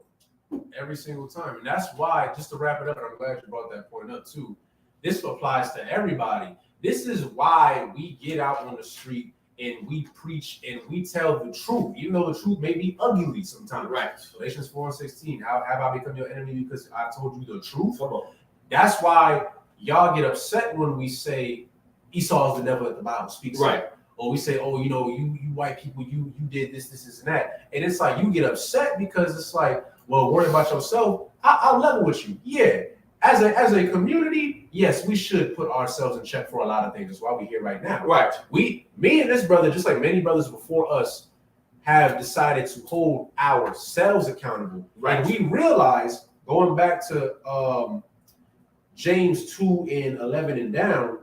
Every single time. And that's why, just to wrap it up, and I'm glad you brought that point up too, this applies to everybody. This is why we get out on the street and we preach and we tell the truth, even though the truth may be ugly sometimes. Right. Galatians 4:16. How have I become your enemy because I told you the truth? Come on. That's why y'all get upset when we say Esau is the devil that the Bible speaks. Right. Or we say, oh, you white people, you did this, and that. And it's like you get upset because it's like, well, worry about yourself. I'll level with you. Yeah. As a community, yes, we should put ourselves in check for a lot of things. That's why we're here right now. Right. Me and this brother, just like many brothers before us, have decided to hold ourselves accountable. Right. And we realize, going back to James 2:11 and down,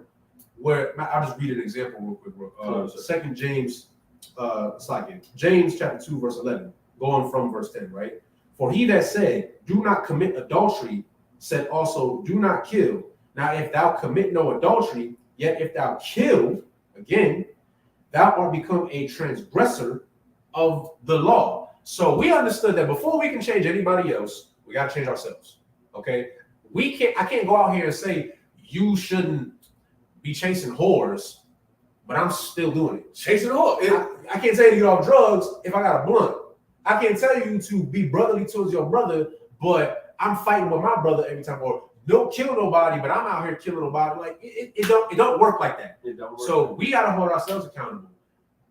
where I'll just read an example real quick. Second James, James chapter 2, verse 11, going from verse 10, right? For he that said, do not commit adultery, said also, do not kill. Now, if thou commit no adultery, yet if thou kill, again, thou art become a transgressor of the law. So we understood that before we can change anybody else, we got to change ourselves. Okay? I can't go out here and say you shouldn't be chasing whores, but I'm still doing it. Chasing whores. I can't tell you to get off drugs if I got a blunt. I can't tell you to be brotherly towards your brother, but I'm fighting with my brother every time. Or don't kill nobody, but I'm out here killing nobody. Like it don't work like that. It don't work. So we got to hold ourselves accountable,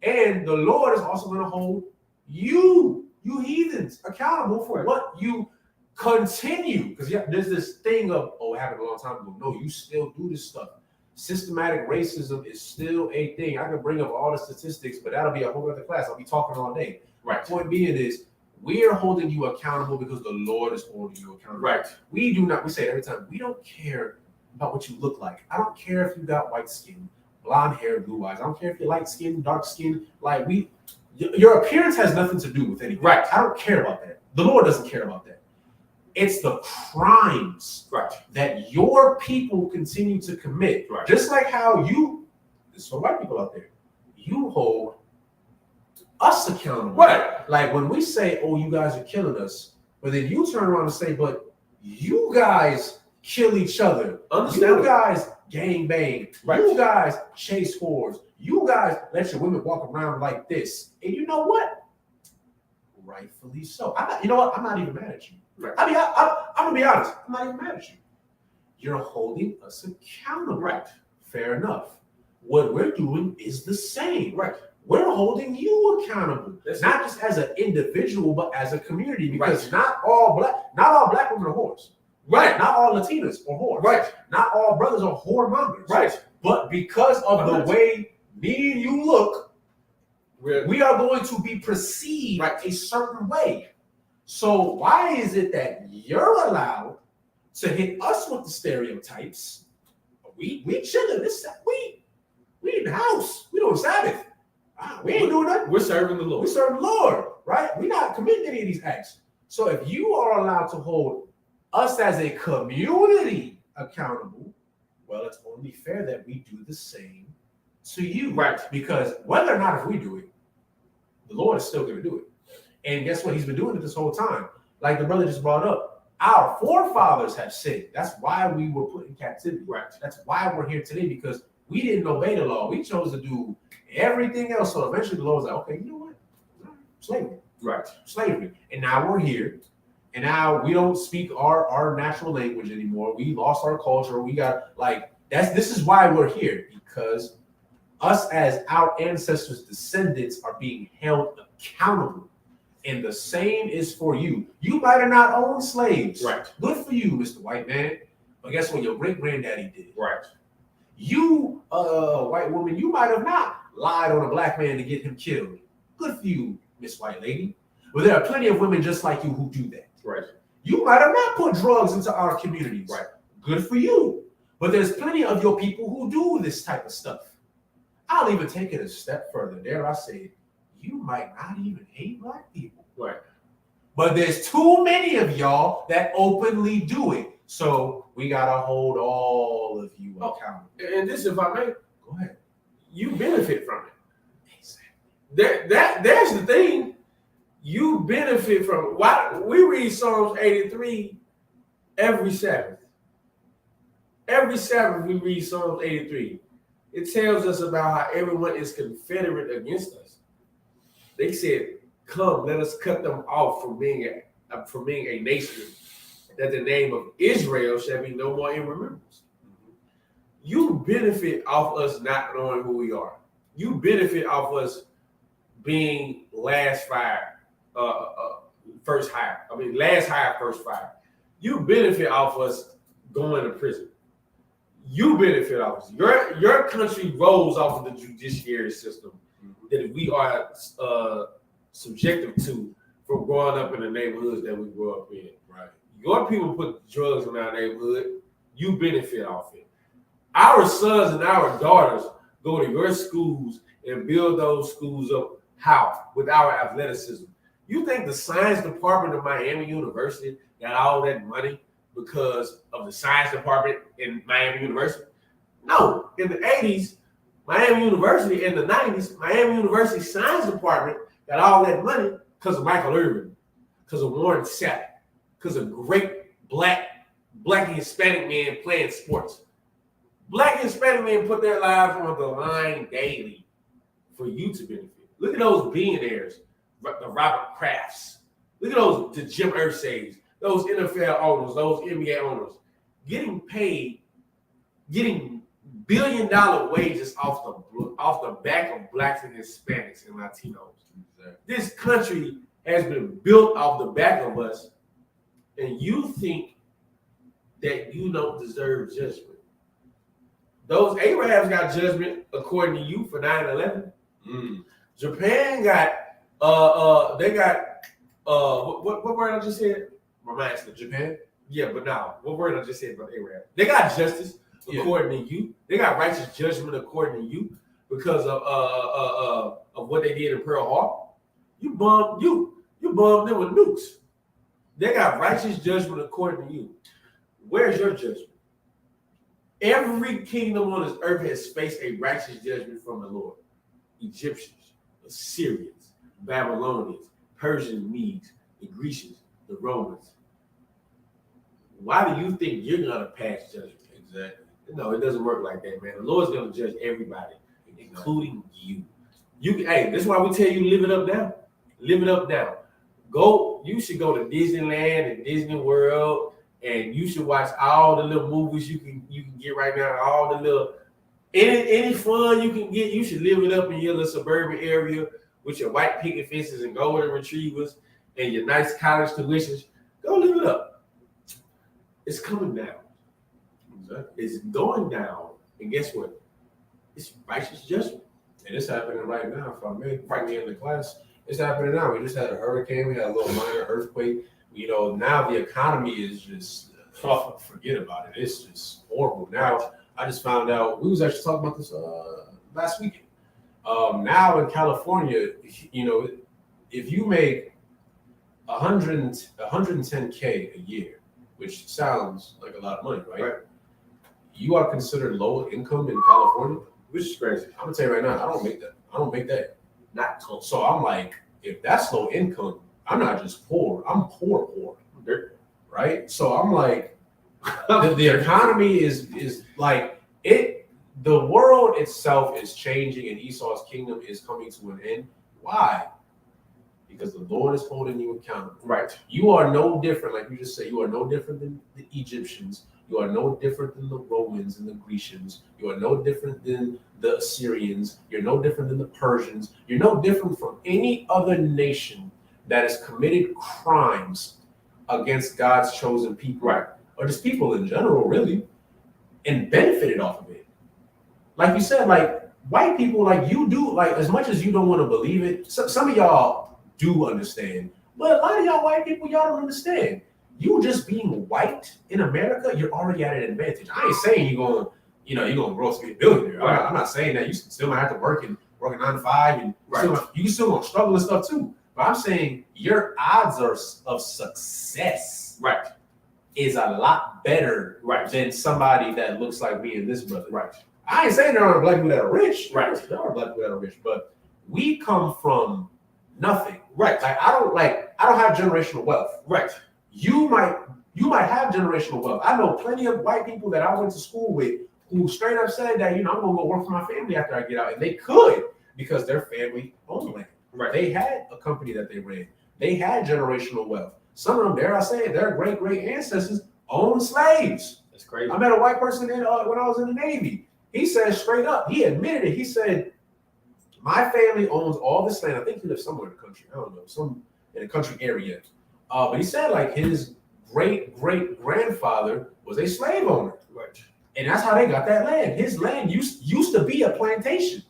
and the Lord is also going to hold you heathens accountable for what you continue. Because there's this thing of, oh, it happened a long time ago. No, you still do this stuff. Systematic racism is still a thing. I can bring up all the statistics, but that'll be a whole other class. I'll be talking all day. Right. Point being is, we are holding you accountable because the Lord is holding you accountable. Right. We say it every time. We don't care about what you look like. I don't care if you got white skin, blonde hair, blue eyes. I don't care if you're light skin, dark skin. Like your appearance has nothing to do with anything. Right. I don't care about that. The Lord doesn't care about that. It's the crimes that your people continue to commit. Right. Just like how this is for white people out there, you hold us accountable. Right. Like when we say, oh, you guys are killing us, but then you turn around and say, but you guys kill each other. You guys gang bang. Right. You guys chase whores. You guys let your women walk around like this. And you know what? Rightfully so. You know what? I'm not even mad at you. Right. I mean, I'm gonna be honest. I'm not even mad at you. You're holding us accountable. Right. Fair enough. What we're doing is the same. Right. We're holding you accountable. That's not just as an individual, but as a community. Because not all black women are whores. Right. Not all Latinas are whores. Right. Not all brothers are whoremongers. Right. But because of the way me and you look, we are going to be perceived a certain way. So why is it that you're allowed to hit us with the stereotypes? We chilling. We in the house. We doing Sabbath. We ain't doing nothing. We're serving the Lord. We're serving the Lord, right? We're not committing any of these acts. So if you are allowed to hold us as a community accountable, well, it's only fair that we do the same to you. Right. Because whether or not if we do it, the Lord is still going to do it. And guess what? He's been doing it this whole time. Like the brother just brought up, our forefathers have sinned. That's why we were put in captivity. Right. That's why we're here today, because we didn't obey the law. We chose to do everything else. So eventually the Lord was like, okay, you know what? Slavery. Right. Slavery. And now we're here. And now we don't speak our natural language anymore. We lost our culture. We got this is why we're here, because us as our ancestors' descendants are being held accountable. And the same is for you. You might have not owned slaves. Right. Good for you, Mr. White Man. But guess what? Your great-granddaddy did. Right. You, white woman, you might have not lied on a black man to get him killed. Good for you, Miss White Lady. But there are plenty of women just like you who do that. Right. You might have not put drugs into our communities. Right. Good for you. But there's plenty of your people who do this type of stuff. I'll even take it a step further. Dare I say, you might not even hate black people. Right. But there's too many of y'all that openly do it. So we gotta hold all of you accountable. And this, if I may, go ahead. You benefit from it. Exactly. That's the thing. You benefit from it. Why we read Psalms 83 every Sabbath. Every Sabbath we read Psalms 83. It tells us about how everyone is confederate against us. They said, "Come, let us cut them off from being a nation, that the name of Israel shall be no more in remembrance." You benefit off us not knowing who we are. You benefit off us being last fire, first hire. I mean, last hire, first fire. You benefit off us going to prison. You benefit off us. Your country rolls off of the judiciary system that we are subjective to from growing up in the neighborhoods that we grew up in. Right. Your people put drugs in our neighborhood. You benefit off it. Our sons and our daughters go to your schools and build those schools up. How? With our athleticism. You think the science department of Miami University got all that money because of the science department in Miami University? No. In the 80s, Miami University, in the 90s, Miami University science department got all that money because of Michael Irvin, because of Warren Sapp, because of great black and Hispanic men playing sports. Black and Hispanic men put their lives on the line daily for you to benefit. Look at those billionaires, the Robert Krafts. Look at the Jim Irsay's, those NFL owners, those NBA owners, getting paid, getting billion-dollar wages off the back of blacks and Hispanics and Latinos. Exactly. This country has been built off the back of us, and you think that you don't deserve judgment. Those Arabs got judgment according to you for 9/11. Japan got what word I just said? Reminds me. Japan? Yeah, but now what word I just said about Arab? They got justice according to you. They got righteous judgment according to you because of what they did in Pearl Harbor. You bombed them with nukes. They got righteous judgment according to you. Where's your judgment? Every kingdom on this earth has faced a righteous judgment from the Lord. Egyptians, Assyrians, Babylonians, Persian Medes, the Grecians, the Romans. why do you think you're gonna pass judgment? Exactly. No, it doesn't work like that, man. The Lord's gonna judge everybody, including you. Hey, that's why we tell you live it up now. Live it up now. You should go to Disneyland and Disney World, and you should watch all the little movies you can get right now, all the little any fun you can get. You should live it up in your little suburban area with your white picket fences and golden retrievers and your nice college tuitions. Go live it up. It's coming down. Exactly. It's going down. And guess what? It's righteous judgment. And it's happening right now. If I may, right me in the class, it's happening now. We just had a hurricane. We had a little minor earthquake. Now the economy is just, forget about it. It's just horrible. Now, I just found out, we was actually talking about this last weekend. Now in California, if you make 110K a year, which sounds like a lot of money, right? You are considered low income in California, which is crazy. I'm gonna tell you right now, I don't make that. Not close. So I'm like, if that's low income, I'm not just poor. I'm poor, right? So I'm like, the economy is like it. The world itself is changing, and Esau's kingdom is coming to an end. Why? Because the Lord is holding you accountable. Right. You are no different, like you just said. You are no different than the Egyptians. You are no different than the Romans and the Grecians. You are no different than the Assyrians. You're no different than the Persians. You're no different from any other nation that has committed crimes against God's chosen people, right? Or just people in general, really, and benefited off of it. Like you said, like white people, like you do, like as much as you don't want to believe it, some of y'all do understand, but a lot of y'all white people, y'all don't understand. You just being white in America, you're already at an advantage. I ain't saying you're gonna grow to be a billionaire. Right. I'm not saying that. You still might have to work a 9 to 5, and you still gonna struggle and stuff too. But I'm saying your odds of success, is a lot better, than somebody that looks like me and this brother. Right. I ain't saying there aren't black people that are rich. Right. There are black people that are rich, but we come from nothing. Right. Like I don't have generational wealth. Right. You might have generational wealth. I know plenty of white people that I went to school with who straight up said that, I'm gonna go work for my family after I get out. And they could because their family owned land. Right. They had a company that they ran. They had generational wealth. Some of them, dare I say it, their great ancestors owned slaves. That's crazy. I met a white person when I was in the Navy. He said straight up, he admitted it. He said, my family owns all this land. I think he lives somewhere in the country. I don't know, in a country area. But he said like his great-great-grandfather was a slave owner. Right. And that's how they got that land. His land used to be a plantation.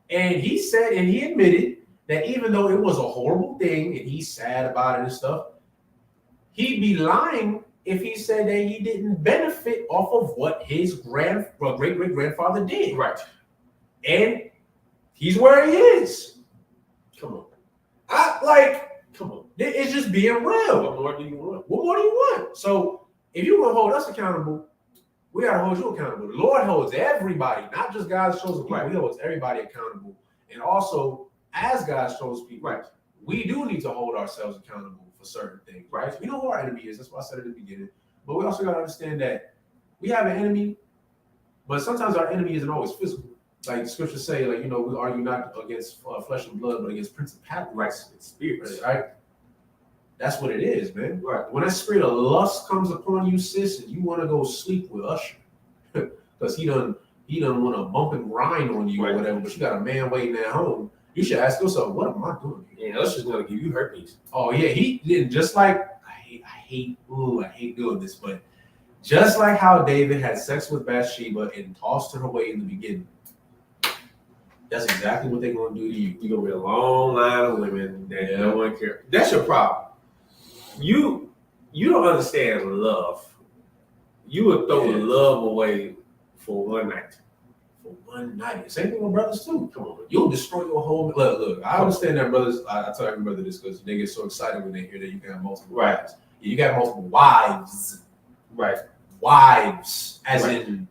And he said, and he admitted that even though it was a horrible thing and he's sad about it and stuff, he'd be lying if he said that he didn't benefit off of what his great-great-grandfather did. Right. And he's where he is. Come on. Come on. It's just being real. What more do you want? What more do you want? So if you're going to hold us accountable, we got to hold you accountable. The Lord holds everybody, not just God's chosen people. He holds everybody accountable. And also, as God's chosen people, we do need to hold ourselves accountable for certain things, right? We know who our enemy is. That's why I said at the beginning. But we also got to understand that we have an enemy, but sometimes our enemy isn't always physical. Like the scriptures say, like, we argue not against flesh and blood, but against principalities and spirits, right? That's what it is, man. Right. When that spirit of lust comes upon you, sis, and you want to go sleep with Usher, because he done want to bump and grind on you or whatever, but you got a man waiting at home, you should ask yourself, what am I doing here? Yeah, Usher's gonna give you herpes. Oh yeah, he did just like I hate doing this, but just like how David had sex with Bathsheba and tossed her away in the beginning. That's exactly what they're gonna do to you. You're gonna be a long line of women that no one cares. That's your problem. You don't understand love. You would throw love away for one night. For one night. Same thing with brothers too. Come on, you'll destroy your whole. Look. I understand that brothers. I tell every brother this because they get so excited when they hear that you can have multiple wives. You got multiple wives. Right. Wives, as in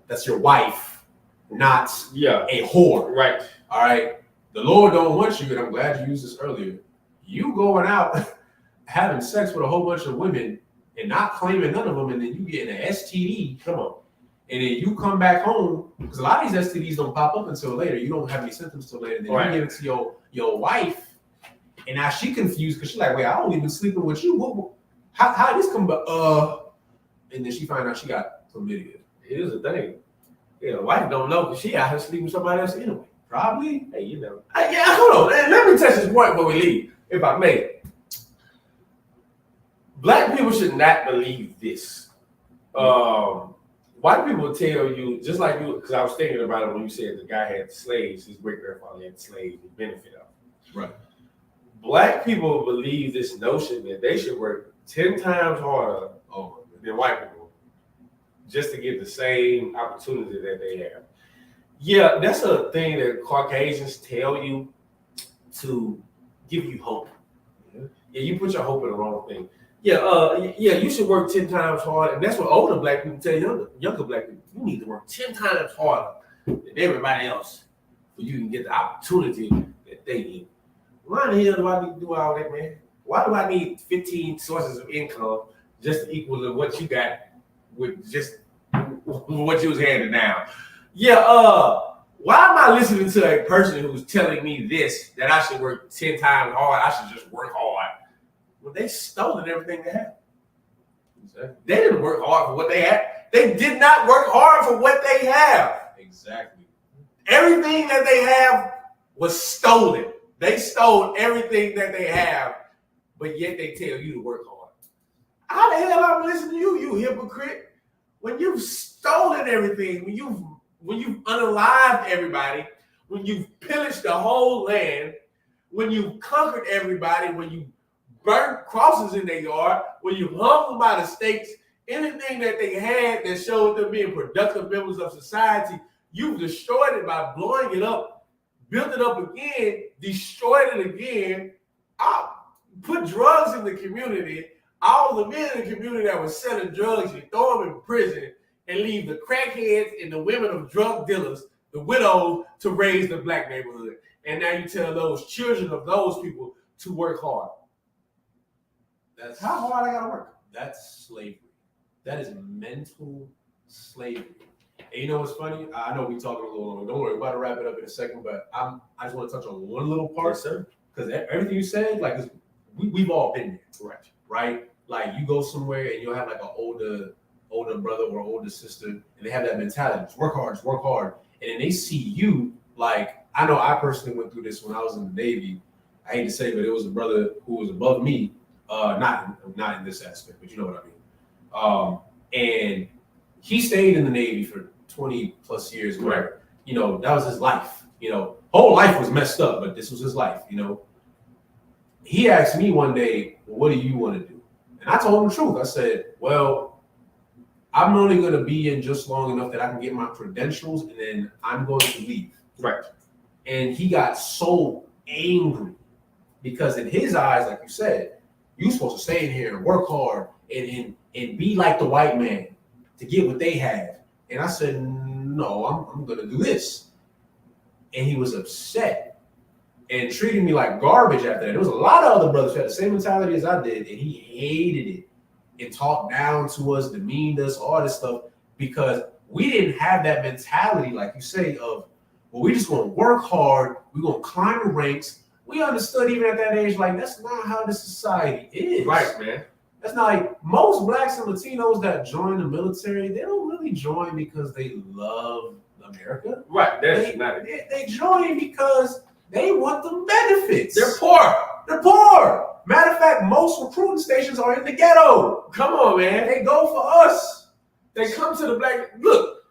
that's your wife. Not a whore. Right. All right. The Lord don't want you, and I'm glad you used this earlier. You going out having sex with a whole bunch of women and not claiming none of them, and then you get an STD. Come on. And then you come back home, because a lot of these STDs don't pop up until later. You don't have any symptoms till later. Then you give it to your wife, and now she confused because she's like, wait, I don't even sleeping with you. How did this come up? And then she find out she got chlamydia. Here's the thing. Yeah, the wife don't know because she out here sleeping with somebody else anyway. Probably. Hey, you know. Hold on. Let me touch this point before we leave, if I may. Black people should not believe this. White people tell you, just like you, because I was thinking about it when you said the guy had slaves, his great grandfather had slaves, he benefited of it. Right. Black people believe this notion that they should work 10 times harder than white people just to get the same opportunity that they have. Yeah, that's a thing that Caucasians tell you to give you hope. Yeah, you put your hope in the wrong thing. Yeah, you should work 10 times harder. And that's what older black people tell younger black people. You need to work 10 times harder than everybody else so you can get the opportunity that they need. Why the hell do I need to do all that, man? Why do I need 15 sources of income just to equal to what you got with just what you was handed down? Yeah, why am I listening to a person who's telling me this, that I should work 10 times hard, I should just work hard? Well, they stolen everything they had. Exactly. They didn't work hard for what they had. They did not work hard for what they have. Exactly. Everything that they have was stolen. They stole everything that they have, but yet they tell you to work hard. How the hell am I listening to you, you hypocrite? When you've stolen everything, when you've unalived everybody, when you've pillaged the whole land, when you've conquered everybody, when you burnt crosses in their yard, when you hung them by the stakes, anything that they had that showed them being productive members of society, you've destroyed it by blowing it up, built it up again, destroyed it again, put drugs in the community. All the men in the community that were selling drugs, you throw them in prison and leave the crackheads and the women of drug dealers, the widows, to raise the black neighborhood. And now you tell those children of those people to work hard. That's how hard I gotta work. That's slavery. That is mental slavery. And you know what's funny? I know we talking a little longer. Don't worry, we're about to wrap it up in a second, but I just want to touch on one little part, sir. Because everything you said, like we've all been there, right? Like you go somewhere and you'll have like an older brother or older sister, and they have that mentality: just work hard, and then they see you. Like I know I personally went through this when I was in the Navy. I hate to say, but it was a brother who was above me. Not in this aspect, but you know what I mean. And he stayed in the Navy for 20 plus years, where that was his life. Whole life was messed up, but this was his life. He asked me one day, well, "What do you want to do?" And I told him the truth. I said, "Well, I'm only going to be in just long enough that I can get my credentials, and then I'm going to leave." Right. And he got so angry because in his eyes, like you said, you're supposed to stay in here and work hard and be like the white man to get what they have. And I said, no, I'm going to do this. And he was upset and treated me like garbage after that. There was a lot of other brothers who had the same mentality as I did, and he hated it and talked down to us, demeaned us, all this stuff, because we didn't have that mentality, like you say, of, well, we just going to work hard, we're going to climb the ranks. We understood even at that age, like, that's not how the society is. Right, man. That's not like most blacks and Latinos that join the military, they don't really join because they love America. Right, that's not it. They join because they want the benefits. They're poor. They're poor. Matter of fact, most recruiting stations are in the ghetto. Come on, man. They go for us. They come to the black. Look,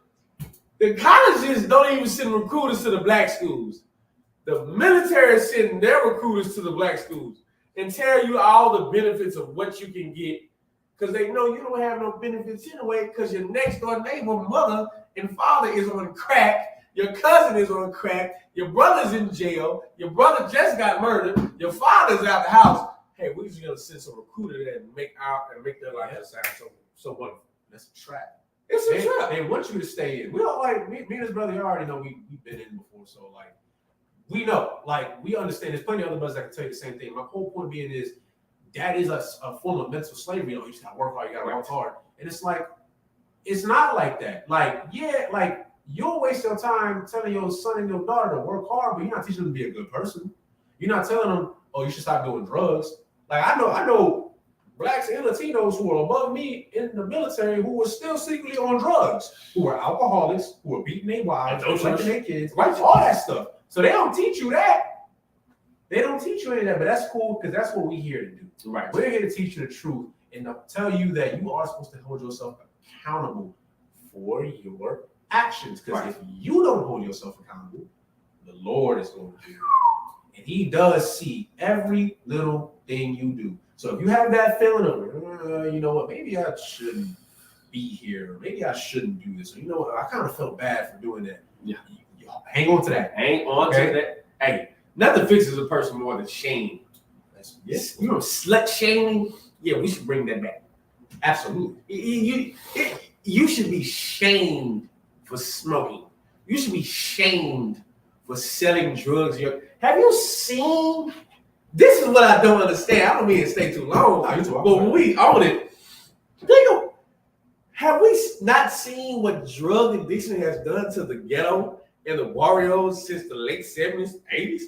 the colleges don't even send recruiters to the black schools. The military is sending their recruiters to the black schools and tell you all the benefits of what you can get, because they know you don't have no benefits anyway, because your next door neighbor, mother and father is on crack, your cousin is on crack, your brother's in jail, your brother just got murdered, your father's out the house. Hey, we're just gonna send some recruiter there and make their life sound so wonderful. That's a trap. It's a trap. They want you to stay in. We don't like me and his brother. You already know we've been in before, so we know, we understand. There's plenty of other brothers that can tell you the same thing. My whole point being is, that is a form of mental slavery. You know, you just gotta work hard, you gotta work hard. And it's like, it's not like that. Like, yeah, like you'll waste your time telling your son and your daughter to work hard, but you're not teaching them to be a good person. You're not telling them, oh, you should stop doing drugs. Like I know Blacks and Latinos who are above me in the military who were still secretly on drugs, who were alcoholics, who were beating their wives, raping their kids, like all that stuff. So they don't teach you that. They don't teach you any of that, but that's cool because that's what we're here to do. Right. We're here to teach you the truth and to tell you that you are supposed to hold yourself accountable for your actions. Because if you don't hold yourself accountable, the Lord is going to do it. And He does see every little thing you do. So if you have that feeling of, you know what, maybe I shouldn't be here, or maybe I shouldn't do this, or you know what, I kind of felt bad for doing that. Yeah. You hang on to that. Hang on to that. Hey, nothing fixes a person more than shame. Yes. You know, slut shaming. Yeah, we should bring that back. Absolutely. You should be shamed for smoking. You should be shamed for selling drugs. Have you seen? This is what I don't understand. I don't mean to stay too long, but when we own it, have we not seen what drug addiction has done to the ghetto and the barrios since the late 70s, 80s?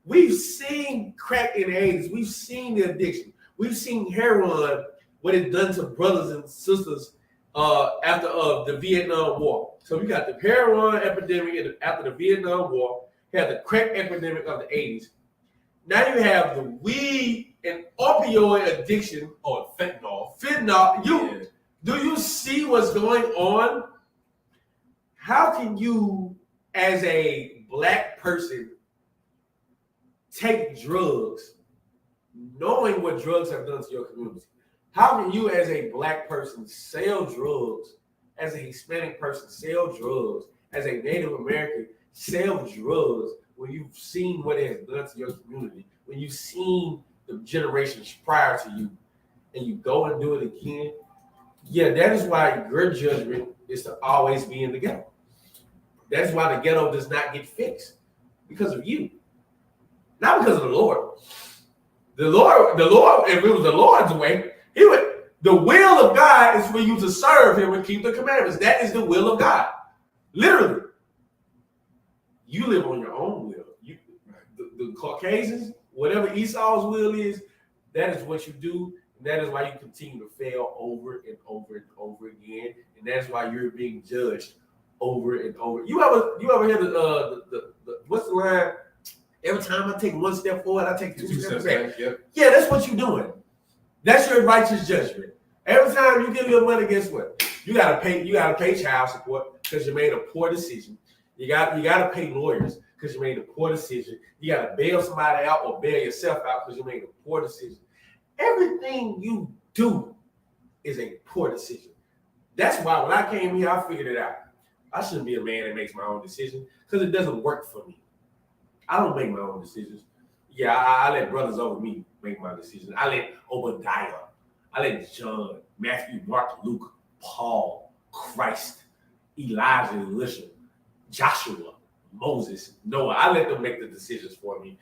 We've seen crack in the 80s. We've seen the addiction. We've seen heroin, what it's done to brothers and sisters after the Vietnam War. So we got the heroin epidemic after the Vietnam War. You had the crack epidemic of the 80s. Now you have the weed and opioid addiction or fentanyl. Do you see what's going on? How can you, as a Black person, take drugs, knowing what drugs have done to your community? How can you, as a Black person, sell drugs? As a Hispanic person, sell drugs? As a Native American, sell drugs when you've seen what it has done to your community? When you've seen the generations prior to you, and you go and do it again? Yeah, that is why your judgment is to always be in the ghetto. That's why the ghetto does not get fixed, because of you. Not because of the Lord. The Lord, if it was the Lord's way, the will of God is for you to serve Him and keep the commandments. That is the will of God. Literally. You live on your own will. The Caucasians, whatever Esau's will is, that is what you do. And that is why you continue to fail over and over and over again. And that's why you're being judged over and over. You ever hear the what's the line? Every time I take one step forward, I take two steps back. Yep. Yeah, that's what you're doing. That's your righteous judgment. Every time you give your money, guess what? You gotta pay child support because you made a poor decision. You gotta pay lawyers because you made a poor decision. You gotta bail somebody out or bail yourself out because you made a poor decision. Everything you do is a poor decision. That's why when I came here, I figured it out. I shouldn't be a man that makes my own decision because it doesn't work for me. I don't make my own decisions. Yeah, I let brothers over me make my decisions. I let Obadiah, I let John, Matthew, Mark, Luke, Paul, Christ, Elijah, Elisha, Joshua, Moses, Noah. I let them make the decisions for me.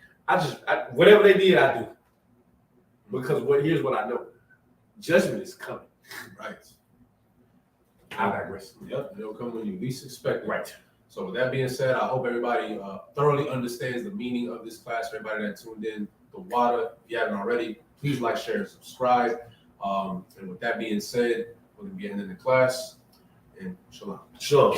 Whatever they did, I do. Because here's what I know. Judgment is coming. Right. I digress. Yep, it'll come when you least expect it. Right. So with that being said, I hope everybody thoroughly understands the meaning of this class. For everybody that tuned in, the water, if you haven't already, please like, share, and subscribe. And with that being said, we're going to be ending the class. And shalom. Shalom.